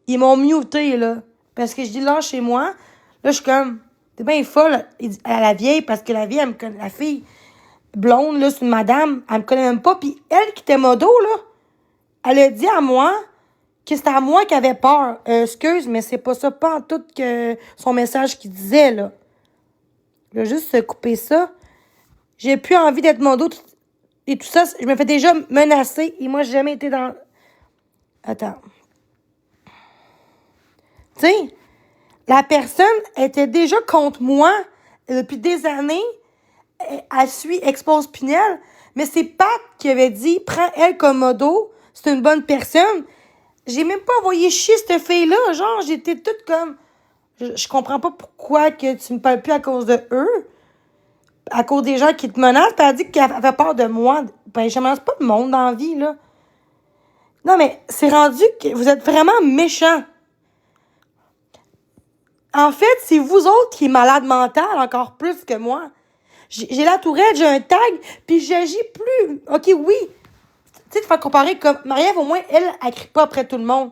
Ils m'ont muté, là. Parce que je dis, là, chez moi, là, je suis comme, t'es bien folle à la vieille, parce que la vieille, elle me connaît, la fille blonde, là, c'est une madame, elle me connaît même pas. Puis elle, qui était modo, là, elle a dit à moi que c'était à moi qui avait peur. Excuse, mais c'est pas ça, pas en tout que son message qui disait, là. Je vais juste couper ça. J'ai plus envie d'être modo et tout ça. Je me fais déjà menacer et moi, j'ai jamais été dans... Attends. Tu sais, la personne était déjà contre moi depuis des années. Elle suit Expose Pinel, mais c'est Pat qui avait dit « Prends elle comme modo, c'est une bonne personne. » J'ai même pas envoyé chier cette fille-là. Genre, j'étais toute comme... Je comprends pas pourquoi que tu me parles plus à cause de eux. À cause des gens qui te menacent. Puis elle a dit qu'elle avait peur de moi. Ben, je menace pas le monde dans la vie, là. Non, mais c'est rendu que vous êtes vraiment méchants. En fait, c'est vous autres qui êtes malade mental encore plus que moi. J'ai la tourette, j'ai un tag, puis j'agis plus. OK, oui. Tu sais, te faire comparer comme Marie-Ève, au moins, elle crie pas après tout le monde.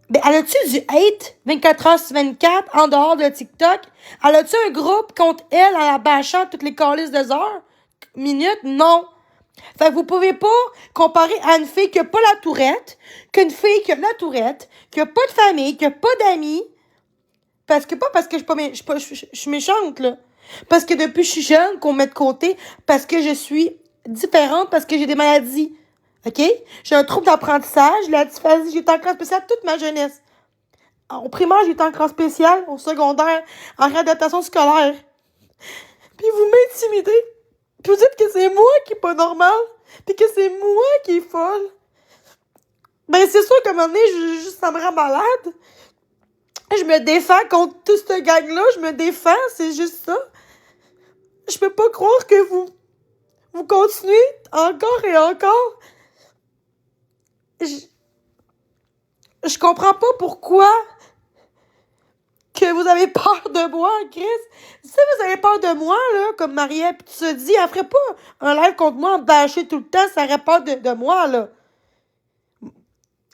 Ben, elle a-tu du hate 24 heures sur 24 en dehors de TikTok? Elle a-tu un groupe contre elle en la bâchant toutes les calices de heures? Minutes? Non. Fait que vous pouvez pas comparer à une fille qui a pas la tourette, qu'une fille qui a la tourette, qui a pas de famille, qui a pas d'amis. Parce que je suis méchante, là. Parce que depuis que je suis jeune, qu'on me met de côté, parce que je suis différente, parce que j'ai des maladies. OK? J'ai un trouble d'apprentissage, la dysphasie, j'ai été en classe spéciale toute ma jeunesse. Au primaire, j'ai été en classe spéciale, au secondaire, en réadaptation scolaire. Puis vous m'intimidez. Puis vous dites que c'est moi qui est pas normal, puis que c'est moi qui est folle. Ben, c'est sûr qu'à un moment donné, ça me rend malade. Je me défends contre tout ce gang-là, je me défends, c'est juste ça. Je peux pas croire que vous continuez encore et encore. Je comprends pas pourquoi que vous avez peur de moi, Chris. Si vous avez peur de moi, là, comme Marie-Ève, tu te dis, elle ferait pas un live contre moi en bâcher tout le temps, ça aurait peur de moi, là.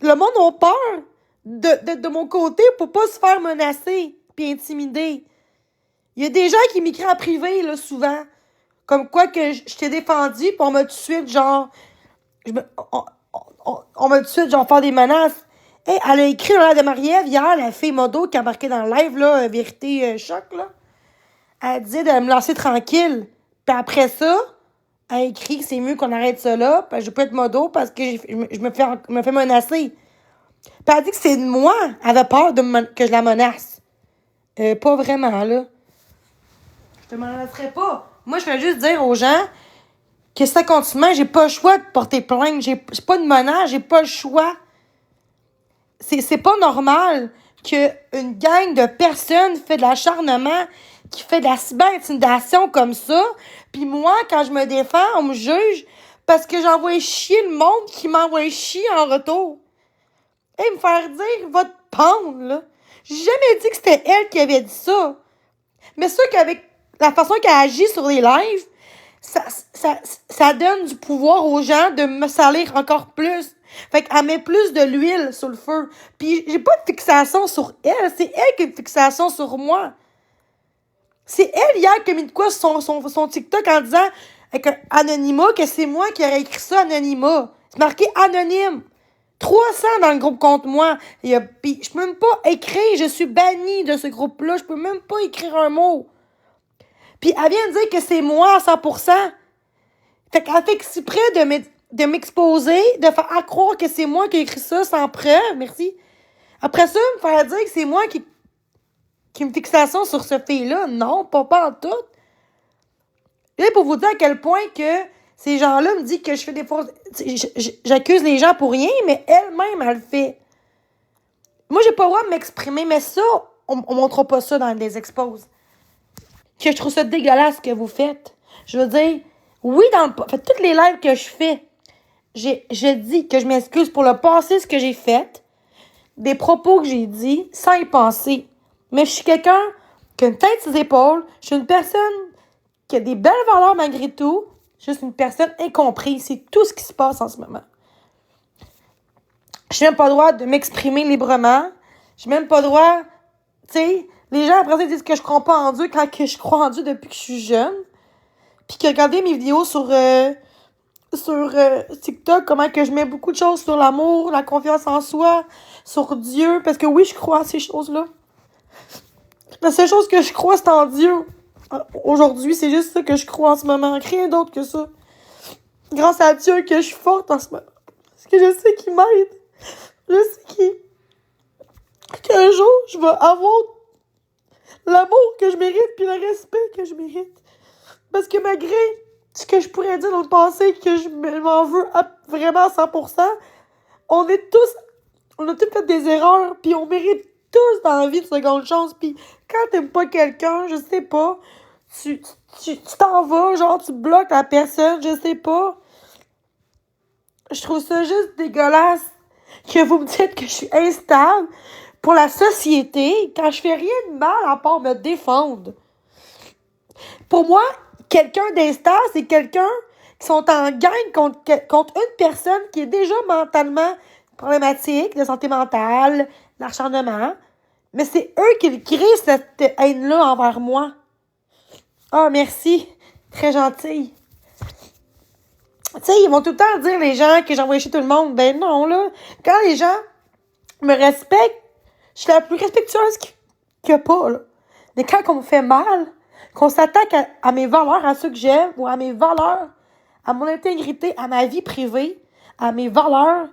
Le monde a peur d'être de mon côté pour pas se faire menacer puis intimider. Il y a des gens qui m'écrivent en privé, là, souvent. Comme quoi que je t'ai défendu, puis on m'a tout de suite, genre... On m'a tout de suite, genre, faire des menaces. Hey, elle a écrit dans l'air de Marie-Ève hier, la fille modo qui a marqué dans le live, là, vérité choc, là. Elle disait de me laisser tranquille. Puis après ça, elle a écrit que c'est mieux qu'on arrête ça là, puis je peux être modo parce que je me fais menacer. Puis elle a dit que c'est de moi. Elle avait peur que je la menace. Pas vraiment, là. Je te menacerais pas. Moi, je vais juste dire aux gens que si ça continue, j'ai pas le choix de porter plainte. J'ai pas de menace, j'ai pas le choix. C'est pas normal qu'une gang de personnes fait de l'acharnement, qui fait de la cyber-intimidation comme ça. Puis moi, quand je me défends, on me juge parce que j'envoie chier le monde qui m'envoie chier en retour. Et me faire dire, va te pendre, là. J'ai jamais dit que c'était elle qui avait dit ça. Mais c'est sûr qu'avec la façon qu'elle agit sur les lives, ça donne du pouvoir aux gens de me salir encore plus. Fait qu'elle met plus de l'huile sur le feu. Puis j'ai pas de fixation sur elle. C'est elle qui a une fixation sur moi. C'est elle hier qui a mis de quoi sur son TikTok en disant avec un anonymat que c'est moi qui aurais écrit ça, anonymat. C'est marqué anonyme. 300 dans le groupe contre moi. Puis je peux même pas écrire. Je suis bannie de ce groupe-là. Je peux même pas écrire un mot. Puis elle vient de dire que c'est moi à 100%. Fait qu'elle fait exprès de m'exposer, de faire croire que c'est moi qui ai écrit ça sans preuve. Merci. Après ça, me faire dire que c'est moi qui me fixation sur ce fille-là. Non, pas en tout. Et pour vous dire à quel point que ces gens-là me disent que je fais des fausses... J'accuse les gens pour rien, mais elle-même, elle le fait. Moi, j'ai pas le droit de m'exprimer, mais ça, on montrera pas ça dans les exposes. Que je trouve ça dégueulasse ce que vous faites. Je veux dire, oui, fait toutes les lives que je fais, je dis que je m'excuse pour le passé, ce que j'ai fait, des propos que j'ai dit, sans y penser. Mais je suis quelqu'un qui a une tête sur les épaules. Je suis une personne qui a des belles valeurs malgré tout. Je suis une personne incomprise. C'est tout ce qui se passe en ce moment. J'ai même pas le droit de m'exprimer librement. J'ai même pas le droit, tu sais, les gens après ça disent que je crois pas en Dieu quand que je crois en Dieu depuis que je suis jeune. Puis que regardez mes vidéos sur TikTok, comment que je mets beaucoup de choses sur l'amour, la confiance en soi, sur Dieu, parce que oui, je crois à ces choses-là. La seule chose que je crois, c'est en Dieu. Aujourd'hui, c'est juste ça que je crois en ce moment. Rien d'autre que ça. Grâce à Dieu que je suis forte en ce moment. Parce que je sais qu'il m'aide. Je sais qu'un jour, je vais avoir l'amour que je mérite puis le respect que je mérite. Parce que malgré ce que je pourrais dire dans le passé, que je m'en veux vraiment à 100%, on a tous fait des erreurs puis on mérite tous dans la vie une seconde chance. Puis quand t'aimes pas quelqu'un, je sais pas, tu t'en vas, genre tu bloques la personne, je sais pas. Je trouve ça juste dégueulasse que vous me dites que je suis instable pour la société quand je fais rien de mal à part me défendre. Pour moi, quelqu'un d'instable, c'est quelqu'un qui sont en gang contre une personne qui est déjà mentalement problématique, de santé mentale, d'acharnement. Mais c'est eux qui créent cette haine-là envers moi. Ah, merci. Très gentil. Tu sais, ils vont tout le temps dire, les gens, que j'envoie chez tout le monde. Ben non, là. Quand les gens me respectent, je suis la plus respectueuse qu'il y a pas, là. Mais quand on me fait mal, qu'on s'attaque à mes valeurs, à ceux que j'aime, ou à mes valeurs, à mon intégrité, à ma vie privée, à mes valeurs,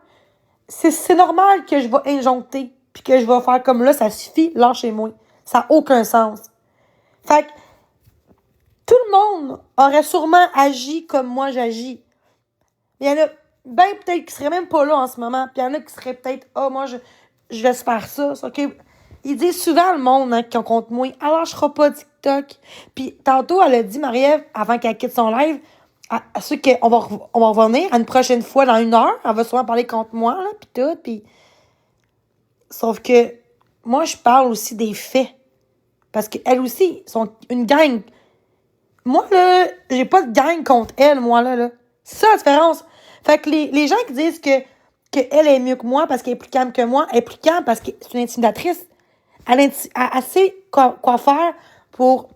c'est normal que je vais injoncter, puis que je vais faire comme là, ça suffit, lâchez-moi. Ça n'a aucun sens. Fait que tout le monde aurait sûrement agi comme moi j'agis. Il y en a ben peut-être qui seraient même pas là en ce moment, puis il y en a qui seraient peut-être « Ah, moi, je vais se faire ça. » OK? Ils disent souvent, le monde, qui ont contre moi, « Alors, je ferai pas TikTok. » Puis tantôt, elle a dit, Marie-Ève, avant qu'elle quitte son live, à ceux qu'on va revenir à une prochaine fois dans 1 heure. Elle va souvent parler contre moi, là, puis tout. Puis... Sauf que moi, je parle aussi des faits. Parce qu'elles aussi sont une gang. Moi, là, j'ai pas de gang contre elle, moi, là. C'est ça la différence. Fait que les gens qui disent que elle est mieux que moi parce qu'elle est plus calme que moi, elle est plus calme parce que c'est une intimidatrice. Elle sait quoi faire pour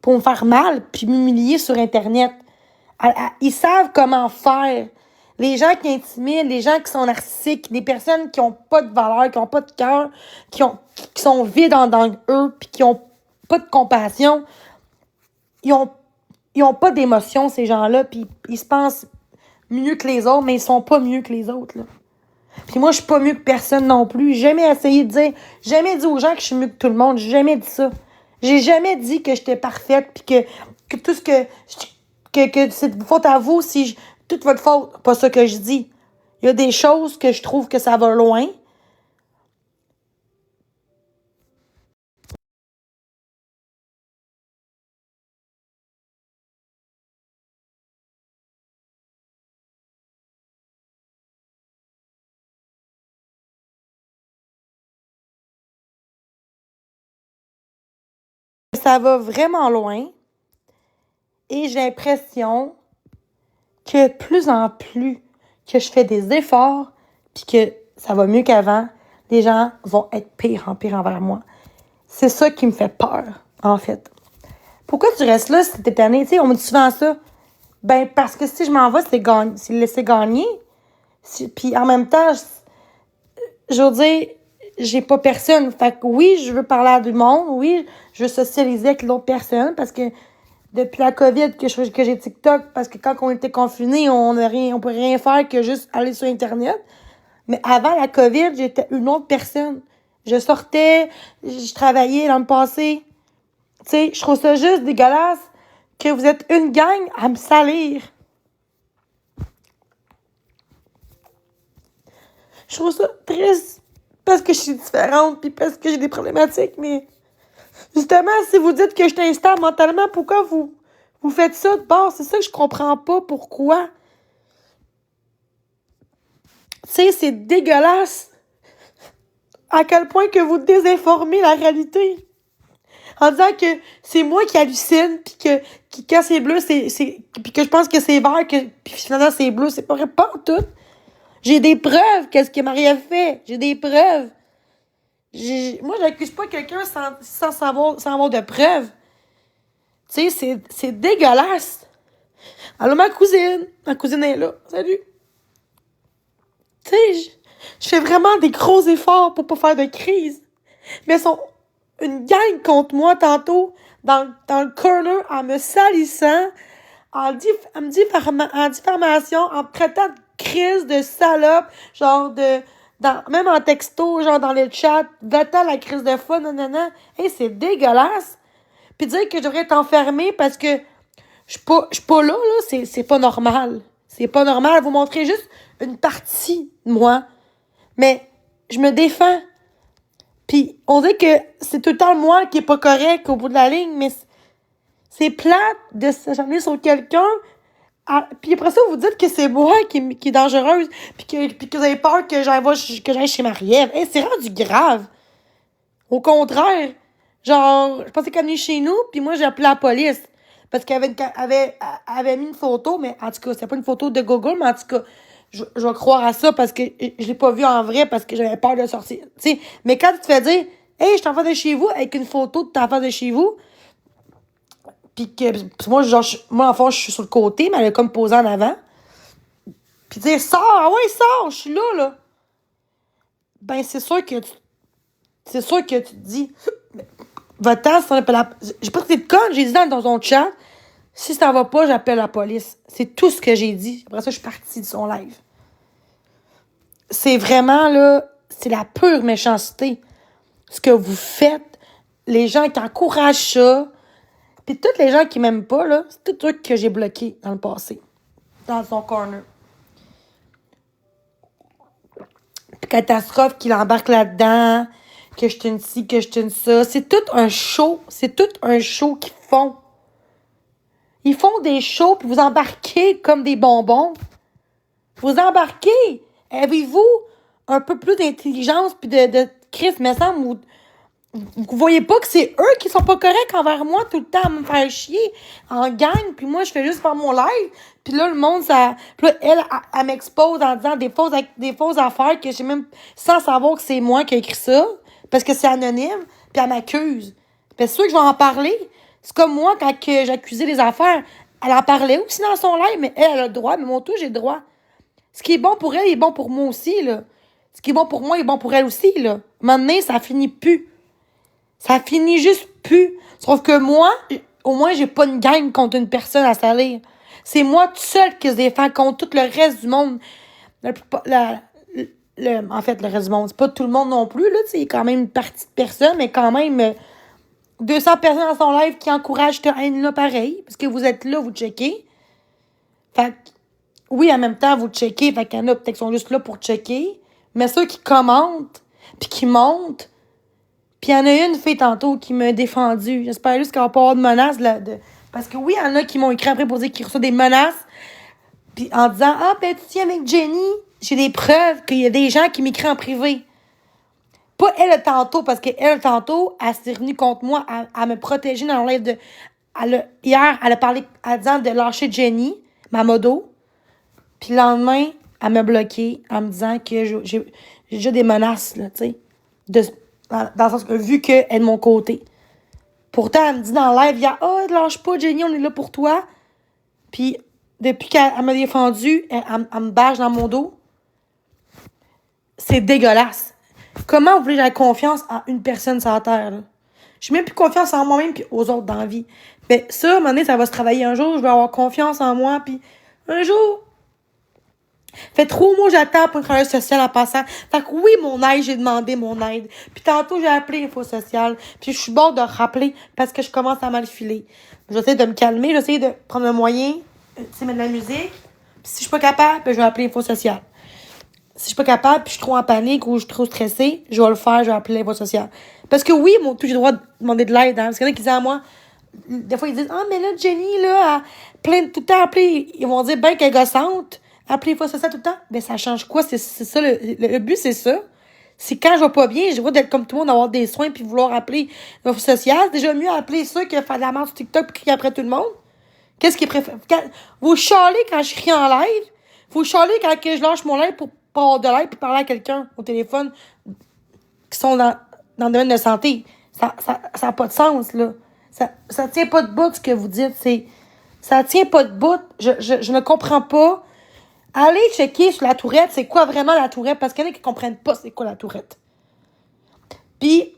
me faire mal puis m'humilier sur Internet. Ils savent comment faire. Les gens qui intimident, les gens qui sont narcissiques, les personnes qui ont pas de valeur, qui ont pas de cœur, qui sont vides dans eux puis qui ont pas de compassion, ils ont pas d'émotion, ces gens-là, puis ils se pensent mieux que les autres, mais ils sont pas mieux que les autres, là. Puis moi, je suis pas mieux que personne non plus. J'ai jamais essayé de dire, jamais dit aux gens que je suis mieux que tout le monde. J'ai jamais dit ça. J'ai jamais dit que j'étais parfaite, puis que tout ce que c'est de faute à vous, toute votre faute. Pas ça que je dis. Il y a des choses que je trouve que ça va loin. Ça va vraiment loin. Et j'ai l'impression que de plus en plus que je fais des efforts, puis que ça va mieux qu'avant, les gens vont être pire en pire envers moi. C'est ça qui me fait peur, en fait. Pourquoi tu restes là si t'es tanné? Tu sais, on me dit souvent ça. Ben, parce que si je m'en vais, c'est laisser gagner. Puis en même temps, je veux dire, j'ai pas personne. Fait que oui, je veux parler à du monde. Oui, je veux socialiser avec l'autre personne parce que depuis la COVID que j'ai TikTok, parce que quand on était confinés, on pouvait rien faire que juste aller sur Internet. Mais avant la COVID, j'étais une autre personne. Je sortais, je travaillais dans le passé. Tu sais, je trouve ça juste dégueulasse que vous êtes une gang à me salir. Je trouve ça triste parce que je suis différente puis parce que j'ai des problématiques, mais justement, si vous dites que je suis instable mentalement, pourquoi vous faites ça de bord? C'est ça que je comprends pas. Pourquoi? Tu sais, c'est dégueulasse à quel point que vous désinformez la réalité. En disant que c'est moi qui hallucine, puis que quand c'est bleu, puis que je pense que c'est vert, puis finalement c'est bleu, c'est pas vrai, pas tout. J'ai des preuves, qu'est-ce que Marie-Ève fait? J'ai des preuves. Moi, j'accuse pas quelqu'un sans avoir de preuves. Tu sais, c'est dégueulasse. Allô, ma cousine. Ma cousine est là. Salut. Tu sais, je fais vraiment des gros efforts pour pas faire de crise. Mais elles sont une gang contre moi tantôt, dans le corner, en me salissant, en diffamation, en me traitant de crise, de salope, genre même en texto, genre dans le chat, va-t'en la crise de fun, nanana. Hey, c'est dégueulasse. Puis dire que je devrais être enfermée parce que je suis pas là, c'est pas normal. C'est pas normal. Vous montrez juste une partie de moi. Mais je me défends. Puis on dit que c'est tout le temps moi qui est pas correct au bout de la ligne, mais c'est plate de s'acharner sur quelqu'un. Puis après ça, vous dites que c'est moi qui est dangereuse, puis que vous avez peur que j'aille chez Marie-Ève. Hey, c'est rendu grave. Au contraire, genre, je pensais qu'elle venait chez nous, puis moi, j'ai appelé la police. Parce qu'elle avait mis une photo, mais en tout cas, c'était pas une photo de Google, mais en tout cas, je vais croire à ça parce que je l'ai pas vu en vrai, parce que j'avais peur de sortir. T'sais, mais quand tu te fais dire, hey, je suis en face de chez vous, avec une photo de ta face de chez vous, puis que moi, genre, moi, en fait, je suis sur le côté, mais elle est comme posée en avant. Puis dire, sors, ah ouais, sors, je suis là. Ben, c'est sûr que tu te dis, va-t'en, si t'en appelles la... J'ai pas été de conne, j'ai dit dans ton chat, si ça va pas, j'appelle la police. C'est tout ce que j'ai dit. Après ça, je suis partie de son live. C'est vraiment, là, c'est la pure méchanceté. Ce que vous faites, les gens qui encouragent ça, puis tous les gens qui m'aiment pas, là, c'est tout truc que j'ai bloqué dans le passé. Dans son corner. Puis catastrophe qu'il embarque là-dedans, que je t'une ci, que je t'une ça. C'est tout un show. C'est tout un show qu'ils font. Ils font des shows, puis vous embarquez comme des bonbons. Vous embarquez. Avez-vous un peu plus d'intelligence, puis de Christ, me semble, ou vous voyez pas que c'est eux qui sont pas corrects envers moi tout le temps à me faire chier en gang, puis moi je fais juste faire mon live, puis là le monde ça, puis là elle m'expose en disant des fausses affaires que j'ai même sans savoir que c'est moi qui ai écrit ça parce que c'est anonyme, puis elle m'accuse. Puis c'est sûr que je vais en parler. C'est comme moi quand que j'accusais les affaires, elle en parlait aussi dans son live, mais elle a le droit, mais mon tour j'ai le droit. Ce qui est bon pour elle est bon pour moi aussi là. Ce qui est bon pour moi est bon pour elle aussi là. Maintenant ça finit plus. Ça finit juste plus. Sauf que moi, au moins, j'ai pas une gang contre une personne à salir. C'est moi toute seule qui se défend contre tout le reste du monde. En fait, le reste du monde, c'est pas tout le monde non plus, là. C'est quand même une partie de personnes, mais quand même 200 personnes dans son live qui encouragent cette haine-là pareil. Parce que vous êtes là, vous checkez. Fait que, oui, en même temps, vous checkez. Fait qu'il y en a peut-être qui sont juste là pour checker. Mais ceux qui commentent, puis qui montent. Puis il y en a une fille tantôt qui m'a défendu. J'espère juste qu'elle va pas avoir de menaces. Parce que oui, il y en a qui m'ont écrit après pour dire qu'ils reçoivent des menaces. Puis en disant, ah, ben tu tiens avec Jenny. J'ai des preuves qu'il y a des gens qui m'écrivent en privé. Pas elle tantôt, parce qu'elle tantôt, elle s'est revenue contre moi à me protéger dans le live de... Hier, elle a parlé en disant de lâcher Jenny, ma modo. Puis le lendemain, elle m'a bloqué en me disant que j'ai déjà des menaces, là, tu sais. Dans le sens que, vu qu'elle est de mon côté. Pourtant, elle me dit dans le live, il y a, oh, lâche pas, Jenny, on est là pour toi. Puis, depuis qu'elle m'a défendu, elle me bâche dans mon dos. C'est dégueulasse. Comment vous voulez que j'ai confiance en une personne sur la terre, là? J'ai même plus confiance en moi-même et aux autres dans la vie. Mais ça, à un moment donné, ça va se travailler un jour. Je vais avoir confiance en moi, puis un jour... Fait 3 mois, j'attends pour une travailleuse sociale en passant. Fait que oui, mon aide, j'ai demandé mon aide. Puis tantôt, j'ai appelé Info Sociale. Puis je suis bord de rappeler parce que je commence à mal filer. J'essaie de me calmer, j'essaie de prendre un moyen, tu sais, mettre de la musique. Puis si je suis pas capable, ben, je vais appeler Info Sociale. Si je suis pas capable, puis je suis trop en panique ou je suis trop stressée, je vais le faire, je vais appeler Info Sociale. Parce que oui, j'ai le droit de demander de l'aide, hein. Parce qu'il y en a qui disent à moi, des fois, ils disent, ah, mais là, Jenny, là, plein tout le temps appeler. Ils vont dire, ben, qu'elle est gossante. Appeler Info Sociale tout le temps. Ben, ça change quoi? C'est ça, le but, c'est ça. C'est quand je vais pas bien, je vois d'être comme tout le monde, avoir des soins puis vouloir appeler Info Sociale. C'est déjà mieux appeler ça que faire de la merde sur TikTok puis crier après tout le monde. Qu'est-ce qui est préféré? Vous chialez quand je crie en live. Vous chialez quand je lâche mon live pour avoir de l'aide puis parler à quelqu'un au téléphone qui sont dans le domaine de la santé. Ça a pas de sens, là. Ça tient pas de bout, ce que vous dites. Ça tient pas de bout. Je ne comprends pas. Allez checker sur la tourette, c'est quoi vraiment la tourette, parce qu'il y en a qui comprennent pas c'est quoi la tourette. Puis,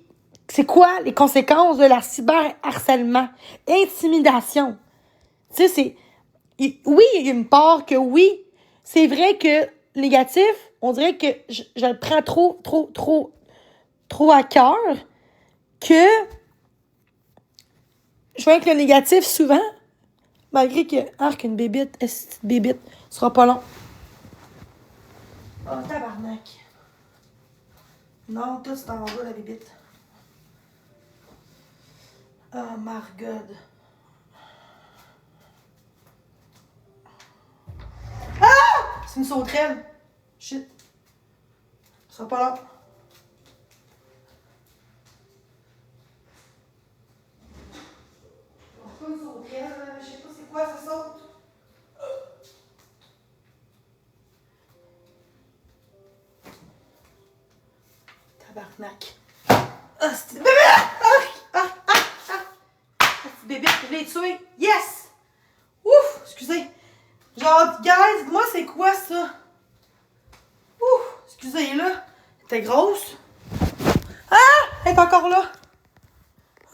c'est quoi les conséquences de la cyberharcèlement? Intimidation. Tu sais, oui, il y a une part que oui, c'est vrai que négatif, on dirait que je le prends trop à cœur, que je vois que le négatif souvent, malgré que, qu'une bébite, est bébite, ce sera pas long. Oh, tabarnak. Non, tout c'est en bas, la bébite. Oh, my God. Ah! C'est une sauterelle. Shit. Ça sera pas long. Pourquoi une sauterelle? Je sais pas c'est quoi, ça saute. Tabarnak. Ah, c'est bébé! C'est bébé, je l'ai tué. Yes! Ouf! Excusez. Genre, guys, moi, c'est quoi ça? Ouf! Excusez, là. Elle était grosse. Ah! Elle est encore là.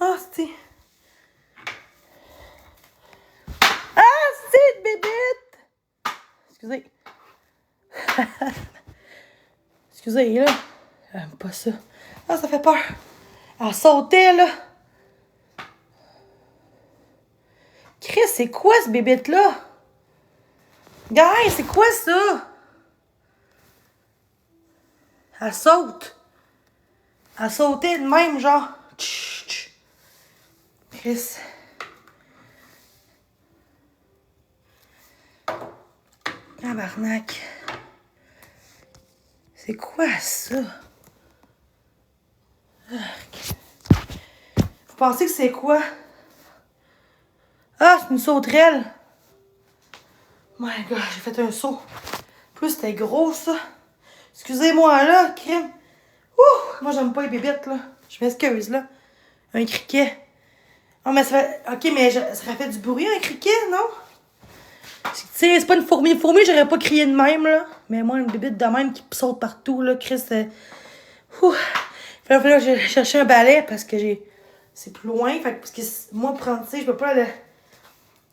Ah, c'est. Ah, c'est une bébite! Excusez. Excusez, là. J'aime pas ça. Ah, ça fait peur. Elle sautait, là. Chris, c'est quoi ce bébête-là? Guys, c'est quoi ça? Elle saute. Elle sautait de même, genre. Chut. Chris. Tabarnak. C'est quoi ça? Vous pensez que c'est quoi? Ah, c'est une sauterelle. My God, j'ai fait un saut. Plus c'était gros, ça. Excusez-moi, là, crime. Ouh! Moi, j'aime pas les bébites, là. Je m'excuse, là. Un criquet. Oh, mais ça fait... OK, mais ça aurait fait du bruit, un criquet, non? Tu sais, c'est pas une fourmi. Une fourmi, j'aurais pas crié de même, là. Mais moi, une bébite de même qui saute partout, là, Chris, ouh! Fait là, j'ai cherché un balai parce que c'est plus loin. Fait parce que moi, prendre, tu sais, je peux pas aller...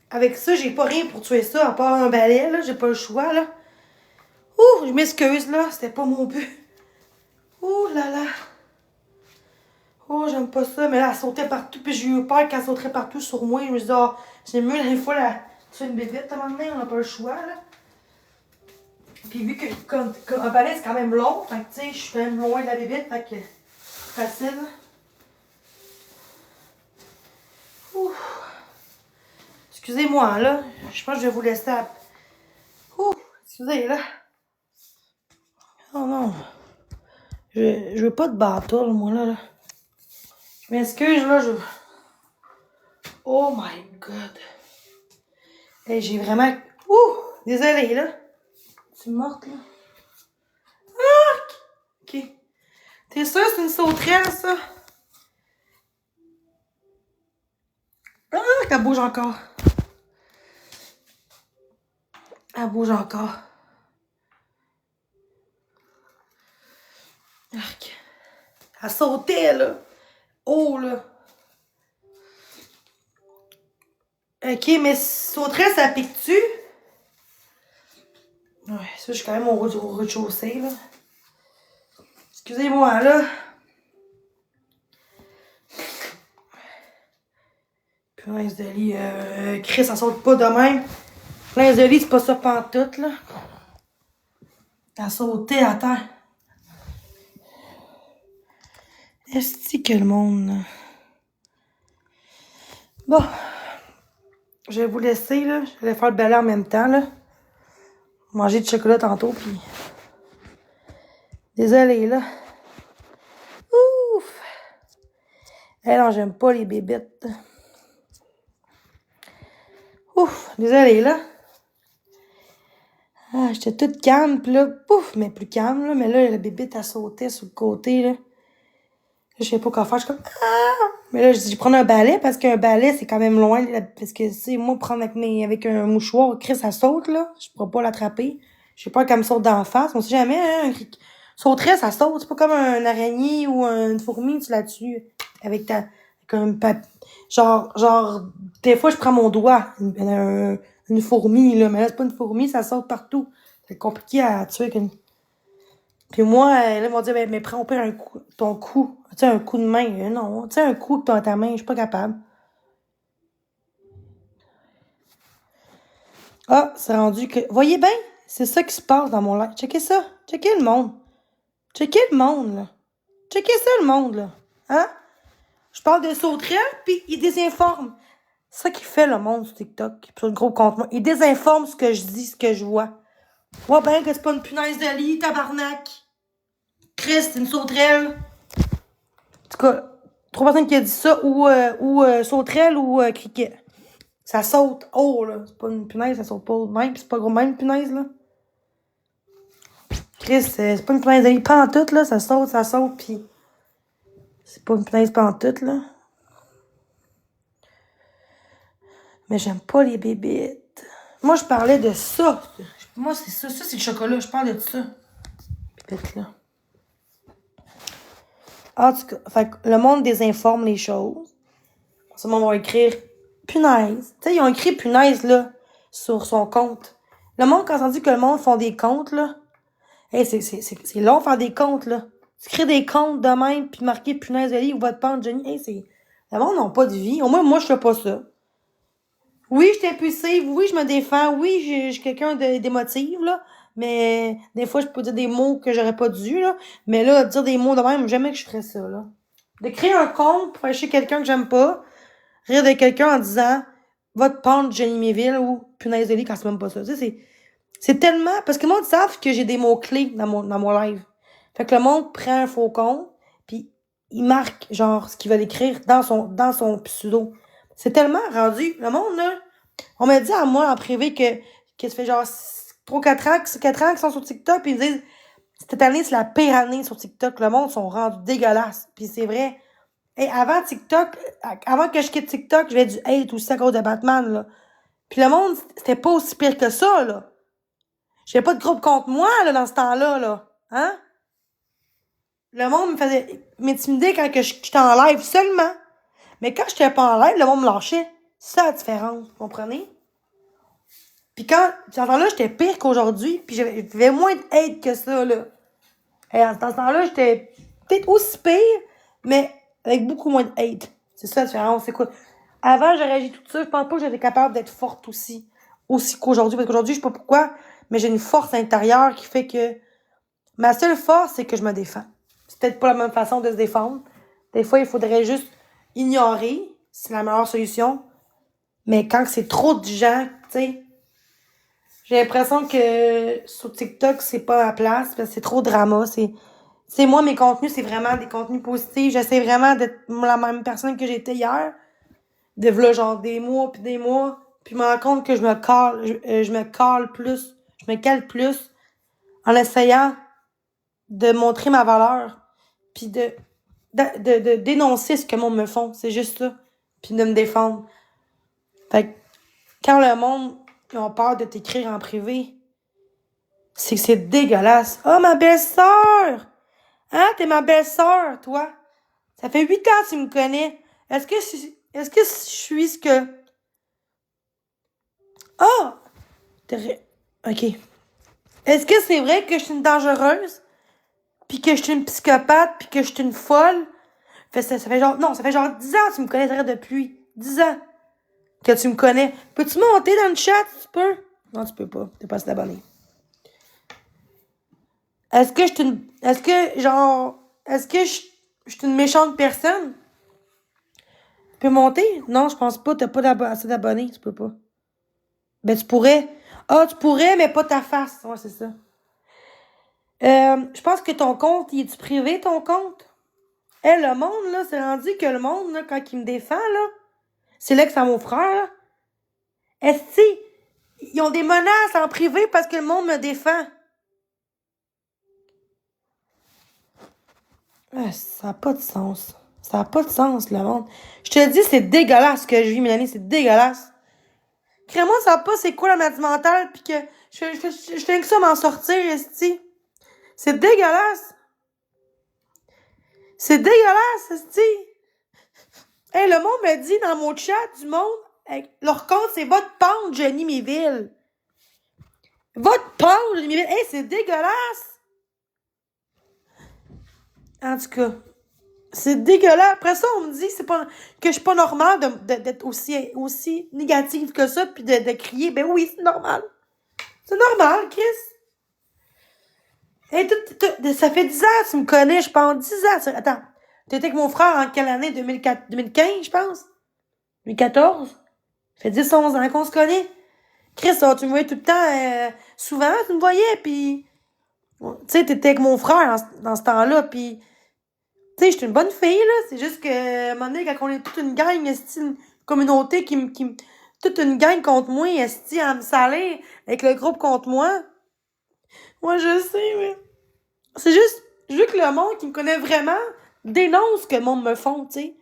Avec ça, j'ai pas rien pour tuer ça, à part un balai, là. J'ai pas le choix, là. Ouh, je m'excuse, là. C'était pas mon but. Ouh là là. Oh, j'aime pas ça. Mais là, elle sautait partout. Puis j'ai eu peur qu'elle sauterait partout sur moi. Je me suis dit, oh, j'ai mieux la fois là. Tu fais une bébête à un moment donné, on n'a pas le choix, là. Puis vu qu'un balai, c'est quand même long. Fait que, tu sais, je suis quand même loin de la bébête. Fait que, facile. Ouh. Excusez-moi, là. Je pense que je vais vous laisser à... Ouh. Excusez, là. Oh non. Je veux pas de bâton, moi, là. Je m'excuse, là. Oh my God. Hey, j'ai vraiment... Ouh! Désolée, là. Tu es morte, là? Ah! OK. T'es sûre que c'est une sauterelle, ça? Ah! Elle bouge encore. Elle bouge encore. Arc. Elle sautait, là. Oh, là. OK, mais sauterelle, ça pique-tu? Ouais, ça, je suis quand même au rez-de-chaussée, là. Excusez-moi, là. Prince de lit, Chris, ça saute pas de même. Prince de lit, c'est pas ça pantoute, là. Elle sautait à terre. Est-ce que le monde... Là? Bon. Je vais vous laisser, là. Je vais faire le balai en même temps, là. Manger du chocolat tantôt, puis... Désolée, là. Ouf! Eh non, j'aime pas les bébites. Ouf! Désolée, là. Ah, j'étais toute calme, pis là, pouf, mais plus calme, là. Mais là, la bébite, elle sautait sur le côté, là. Je sais pas quoi faire, je suis comme, ah! Mais là, je dis, je prends un balai, parce qu'un balai, c'est quand même loin, là, parce que, c'est moi, prendre avec un mouchoir, Chris, ça saute, là. Je pourrais pas l'attraper. Je sais pas qu'elle me saute d'en face, on sait jamais, hein. Sauterait, ça saute. C'est pas comme un araignée ou une fourmi, tu la tues avec un genre, des fois, je prends mon doigt, une fourmi, là. Mais là, c'est pas une fourmi, ça saute partout. C'est compliqué à tuer avec une. Puis moi, là, ils m'ont dit, mais prends au pire ton coup. Tu sais, un coup de main. Non, tu sais, un coup avec ta main, je suis pas capable. Ah, c'est rendu que. Voyez bien, c'est ça qui se passe dans mon live. Checkez ça. Checkez le monde. Checkez le monde, là. Checkez ça, le monde, là. Hein? Je parle de sauterelles, puis ils désinforment. C'est ça qui fait le monde sur TikTok, puis sur le gros compte. Ils désinforment ce que je dis, ce que je vois. Vois bien que c'est pas une punaise de lit, tabarnak. Christ, c'est une sauterelle. En tout cas, trois personnes qui a dit ça, ou sauterelle ou criquet. Ça saute haut, là. C'est pas une punaise, ça saute pas haut de même, pis c'est pas gros même une punaise, là. Chris, c'est pas une punaise de lit pantoute, là. Ça saute, pis c'est pas une punaise pantoute, là. Mais j'aime pas les bébites. Moi, je parlais de ça. Moi, c'est ça. Ça, c'est le chocolat. Je parle de ça. Bébite, là. En tout cas, fait que le monde désinforme les choses. Ça, on va écrire punaise. Tu sais, ils ont écrit punaise, là, sur son compte. Le monde, quand on dit que le monde font des comptes, là, hey, c'est long faire des comptes, là. Tu crées des comptes de même, puis marquer punaise de lit ou votre pente Jenny. Hey, c'est. Le monde n'a pas de vie. Au moins, moi, je fais pas ça. Oui, je suis impulsive. Oui, je me défends. Oui, je suis quelqu'un d'émotive, là. Mais des fois, je peux dire des mots que j'aurais pas dû, là. Mais là, dire des mots de même, jamais que je ferais ça, là. De créer un compte pour acheter quelqu'un que j'aime pas, rire de quelqu'un en disant va te pendre Jenny Méville ou punaise de lit quand c'est même pas ça. Tu sais, c'est tellement. Parce que le monde savent que j'ai des mots-clés dans mon live. Fait que le monde prend un faux compte, puis il marque, genre, ce qu'il veut écrire dans son pseudo. C'est tellement rendu. Le monde, là, on m'a dit à moi en privé que ça fait genre 3-4 ans, 4 ans qu'ils sont sur TikTok, puis ils me disent cette année, c'est la pire année sur TikTok. Le monde sont rendus dégueulasses. Puis c'est vrai. Et avant TikTok, avant que je quitte TikTok, j'avais du hate aussi à cause de Batman, là. Puis le monde, c'était pas aussi pire que ça, là. J'avais pas de groupe contre moi, là, dans ce temps-là, là. Hein? Le monde me faisait m'intimider quand que j'étais en live seulement. Mais quand j'étais pas en live, le monde me lâchait. C'est ça la différence, vous comprenez? Puis quand, dans ce temps-là, j'étais pire qu'aujourd'hui, puis j'avais moins de hate que ça, là. Et dans ce temps-là, j'étais peut-être aussi pire, mais avec beaucoup moins de hate. C'est ça la différence. Écoute, avant, j'ai réagi tout ça. Je pense pas que j'étais capable d'être forte aussi qu'aujourd'hui. Parce qu'aujourd'hui, je sais pas pourquoi, mais j'ai une force intérieure qui fait que ma seule force, c'est que je me défends. C'est peut-être pas la même façon de se défendre. Des fois, il faudrait juste ignorer. C'est la meilleure solution. Mais quand c'est trop de gens, tu sais, j'ai l'impression que sur TikTok, c'est pas ma place parce que c'est trop drama. C'est moi, mes contenus, c'est vraiment des contenus positifs. J'essaie vraiment d'être la même personne que j'étais hier. De v'là, genre, des mois puis des mois. Puis je me rends compte que je me cale plus. Je me cale plus en essayant de montrer ma valeur. Puis de dénoncer ce que le monde me font. C'est juste ça. Puis de me défendre. Fait que quand le monde ils ont peur de t'écrire en privé, c'est que c'est dégueulasse. Oh, ma belle-sœur! Hein, t'es ma belle-sœur, toi. Ça fait 8 ans que tu me connais. Est-ce que je suis ce que... Ah! OK. Est-ce que c'est vrai que je suis une dangereuse? Puis que je suis une psychopathe? Puis que je suis une folle? Ça fait genre... Non, ça fait genre 10 ans que tu me connais depuis. 10 ans que tu me connais. Peux-tu monter dans le chat, tu peux? Non, tu peux pas. T'es pas assez abonné. Est-ce que je suis une... Est-ce que, genre... Est-ce que je suis une méchante personne? Tu peux monter? Non, je pense pas. T'as pas assez d'abonnés. Tu peux pas. Ben, tu pourrais. Ah, tu pourrais, mais pas ta face. Ouais, c'est ça. Je pense que ton compte, il est-tu privé, ton compte? Le monde, là, c'est rendu que le monde, là, quand il me défend, là, c'est là que c'est mon frère, là. Est-ce Ils ont des menaces en privé parce que le monde me défend. Ah, ça n'a pas de sens. Ça n'a pas de sens, le monde. Je te dis, c'est dégueulasse ce que je vis, Mélanie. C'est dégueulasse. Crée-moi, ça va pas c'est quoi la maladie mentale, pis que je fais que ça m'en sortir, esti. C'est dégueulasse. C'est dégueulasse, esti. Hey, le monde me dit dans mon chat du monde, leur compte, c'est votre pente, Jenny Méville. Votre pente, Jenny Méville. Hey, c'est dégueulasse. En tout cas, c'est dégueulasse. Après ça, on me dit que je suis pas normale d'être aussi négative que ça, puis de crier. Ben oui, c'est normal. C'est normal, Chris. Hey, ça fait 10 ans que tu me connais, je pense. 10 ans. Attends, t'étais avec mon frère en quelle année? 2015, je pense? 2014? Ça fait 10-11 ans qu'on se connaît. Chris, tu me voyais tout le temps, souvent, tu me voyais, pis... Tu sais, t'étais avec mon frère dans ce temps-là, pis... Tu sais, j'étais une bonne fille, là. C'est juste que, à un moment donné, quand on est toute une gang, une communauté toute une gang contre moi, esti, à me saler, avec le groupe contre moi. Moi, je sais, mais... C'est juste... Je veux que le monde qui me connaît vraiment dénonce ce que le monde me font, tu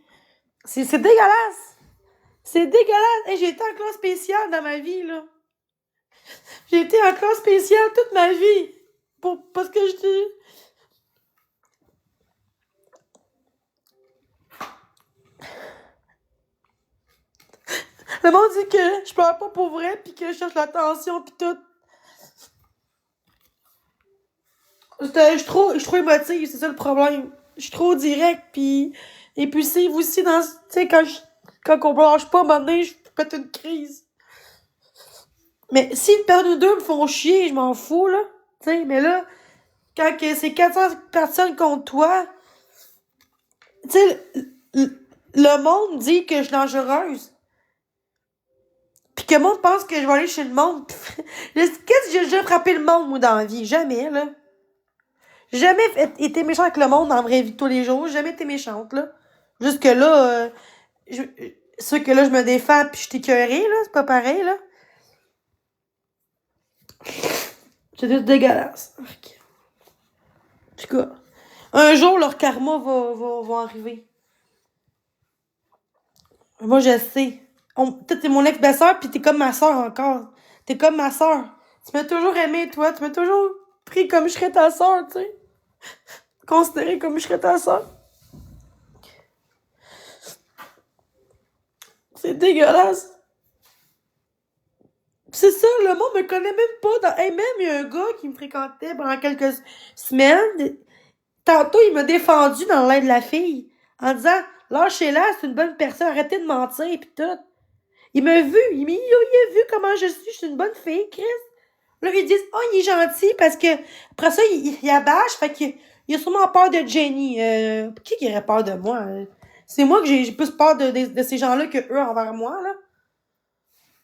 sais. C'est dégueulasse. C'est dégueulasse. Hey, j'ai été en classe spéciale dans ma vie, là. J'ai été en classe spéciale toute ma vie. Parce que je dis... Le monde dit que je pleure pas pour vrai, pis que je cherche l'attention, pis tout. Je suis trop émotive, c'est ça le problème. Je suis trop direct, pis impulsive aussi dans... Tu sais, quand on lâche pas, maintenant, je pète une crise. Mais si une période ou deux me font chier, je m'en fous, là. Tu sais, mais là, quand c'est 400 personnes contre toi, tu sais, le monde dit que je suis dangereuse. Pis que le monde pense que je vais aller chez le monde. Qu'est-ce que j'ai déjà frappé le monde, moi, dans la vie? Jamais, là. J'ai jamais été méchante avec le monde dans la vraie vie de tous les jours. J'ai jamais été méchante, là. Juste que là, ceux que là, je me défends pis je suis écœurée, là. C'est pas pareil, là. C'est juste dégueulasse. Okay. En tout cas, un jour, leur karma va arriver. Moi, je sais. Toi, t'es mon ex-belle-sœur, pis t'es comme ma sœur encore. T'es comme ma sœur. Tu m'as toujours aimé, toi. Tu m'as toujours pris comme je serais ta sœur, tu sais. Considéré comme je serais ta sœur. C'est dégueulasse. C'est ça, le monde me connaît même pas. Hey, même, il y a un gars qui me fréquentait pendant quelques semaines. Tantôt, il m'a défendu dans l'aide de la fille. En disant, lâchez-la, c'est une bonne personne, arrêtez de mentir, pis tout. Il m'a vu, il a vu comment je suis une bonne fille, Chris. Là, ils disent, oh, il est gentil, parce que, après ça, il abâche, fait qu'il a sûrement peur de Jenny. Qui aurait peur de moi? C'est moi que j'ai plus peur de ces gens-là que eux envers moi, là.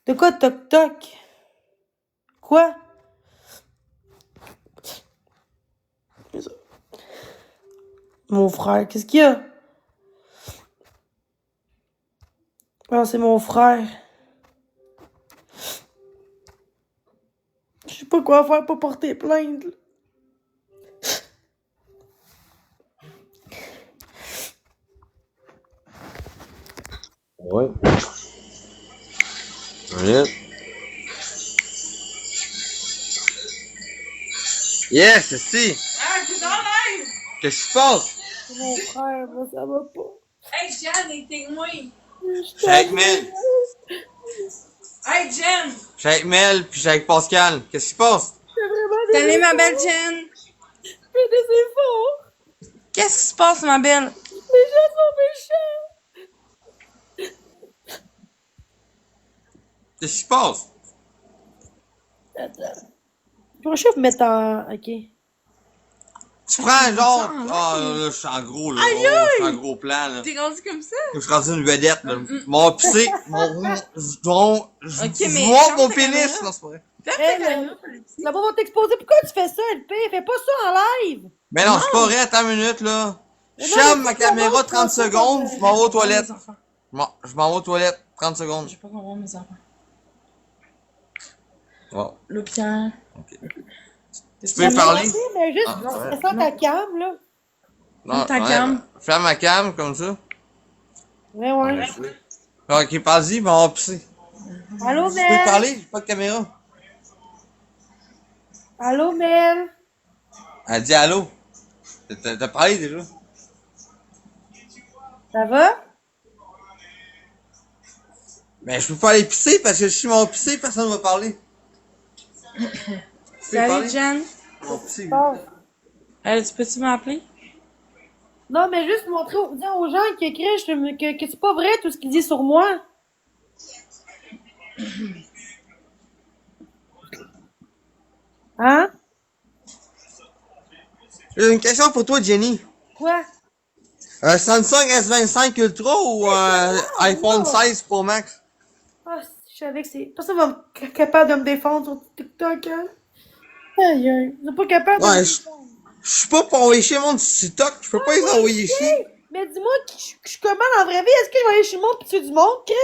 De quoi, toc-toc? Quoi? Mon frère, qu'est-ce qu'il y a? Ah, c'est mon frère. Je sais pas quoi faire pour porter plainte. Ouais. Minute. Yes, si. Ah, c'est dans live! Qu'est-ce qui se passe? C'est mon frère, moi, ça va pas. Hey, Jen, est moi. Je suis avec Mel. Hey, Jen! Je suis avec Mel, puis je suis avec Pascal. Qu'est-ce qui se passe? C'est vraiment des Salut, ma belle Jen! fais des efforts. Qu'est-ce qui se passe, ma belle? Les gens sont méchants. Qu'est-ce qui se passe? Attends. Je vais me mettre en... OK. Tu prends genre... Ah, là, je suis en gros, là. Aïe, Oh, je suis en gros plan, là. T'es rendu comme ça? Je suis rendu une vedette, là. Mon pissé, je mais vois ferme mon ta pénis, caméra. non, c'est pas vrai. Là-bas, va t'exposer. Pourquoi tu fais ça, LP? Fais pas ça en live. Mais non, c'est pas vrai, attends une minute, là. Je Mais non, ferme mais ma c'est pas caméra bon, 30 c'est pas secondes, bon. je m'en vais aux toilettes. Les enfants. Je m'en vais aux toilettes, 30 secondes. Je vais pas comprendre mes enfants. Bon. Là, Pierre. Tu peux parler? Oui, mais juste, Ah, ouais. c'est ça ta cam, là. Non, Ta ouais, cam. ferme ma cam, comme ça. Ouais, ouais. Ok, vas-y, mais on va pisser. Allô, Tu peux Mel? parler? J'ai pas de caméra. Allô, Mel? Elle dit allô. T'as parlé déjà? Ça va? Mais je peux pas aller pisser parce que si je m'en pisser, personne va parler. Tu peux Salut, parler? Jen. Je vais pisser. Bon. Tu peux-tu m'appeler? Non, mais juste montrer dire aux gens qui écrivent que c'est pas vrai tout ce qu'ils disent sur moi. Hein? J'ai une question pour toi, Jenny. Quoi? Un Samsung S25 Ultra ou un iPhone 16 Pro Max? Ah, je savais que c'est. Personne va être capable de me défendre sur TikTok, hein? Aïe, aïe. Ils sont pas capables de me Ouais, défendre. je suis pas pour envoyer chez mon TikTok, je peux pas les envoyer chez. Mais dis-moi, je suis comment dans la vraie vie? Est-ce que je vais aller chez le monde pis tuer du monde, Chris?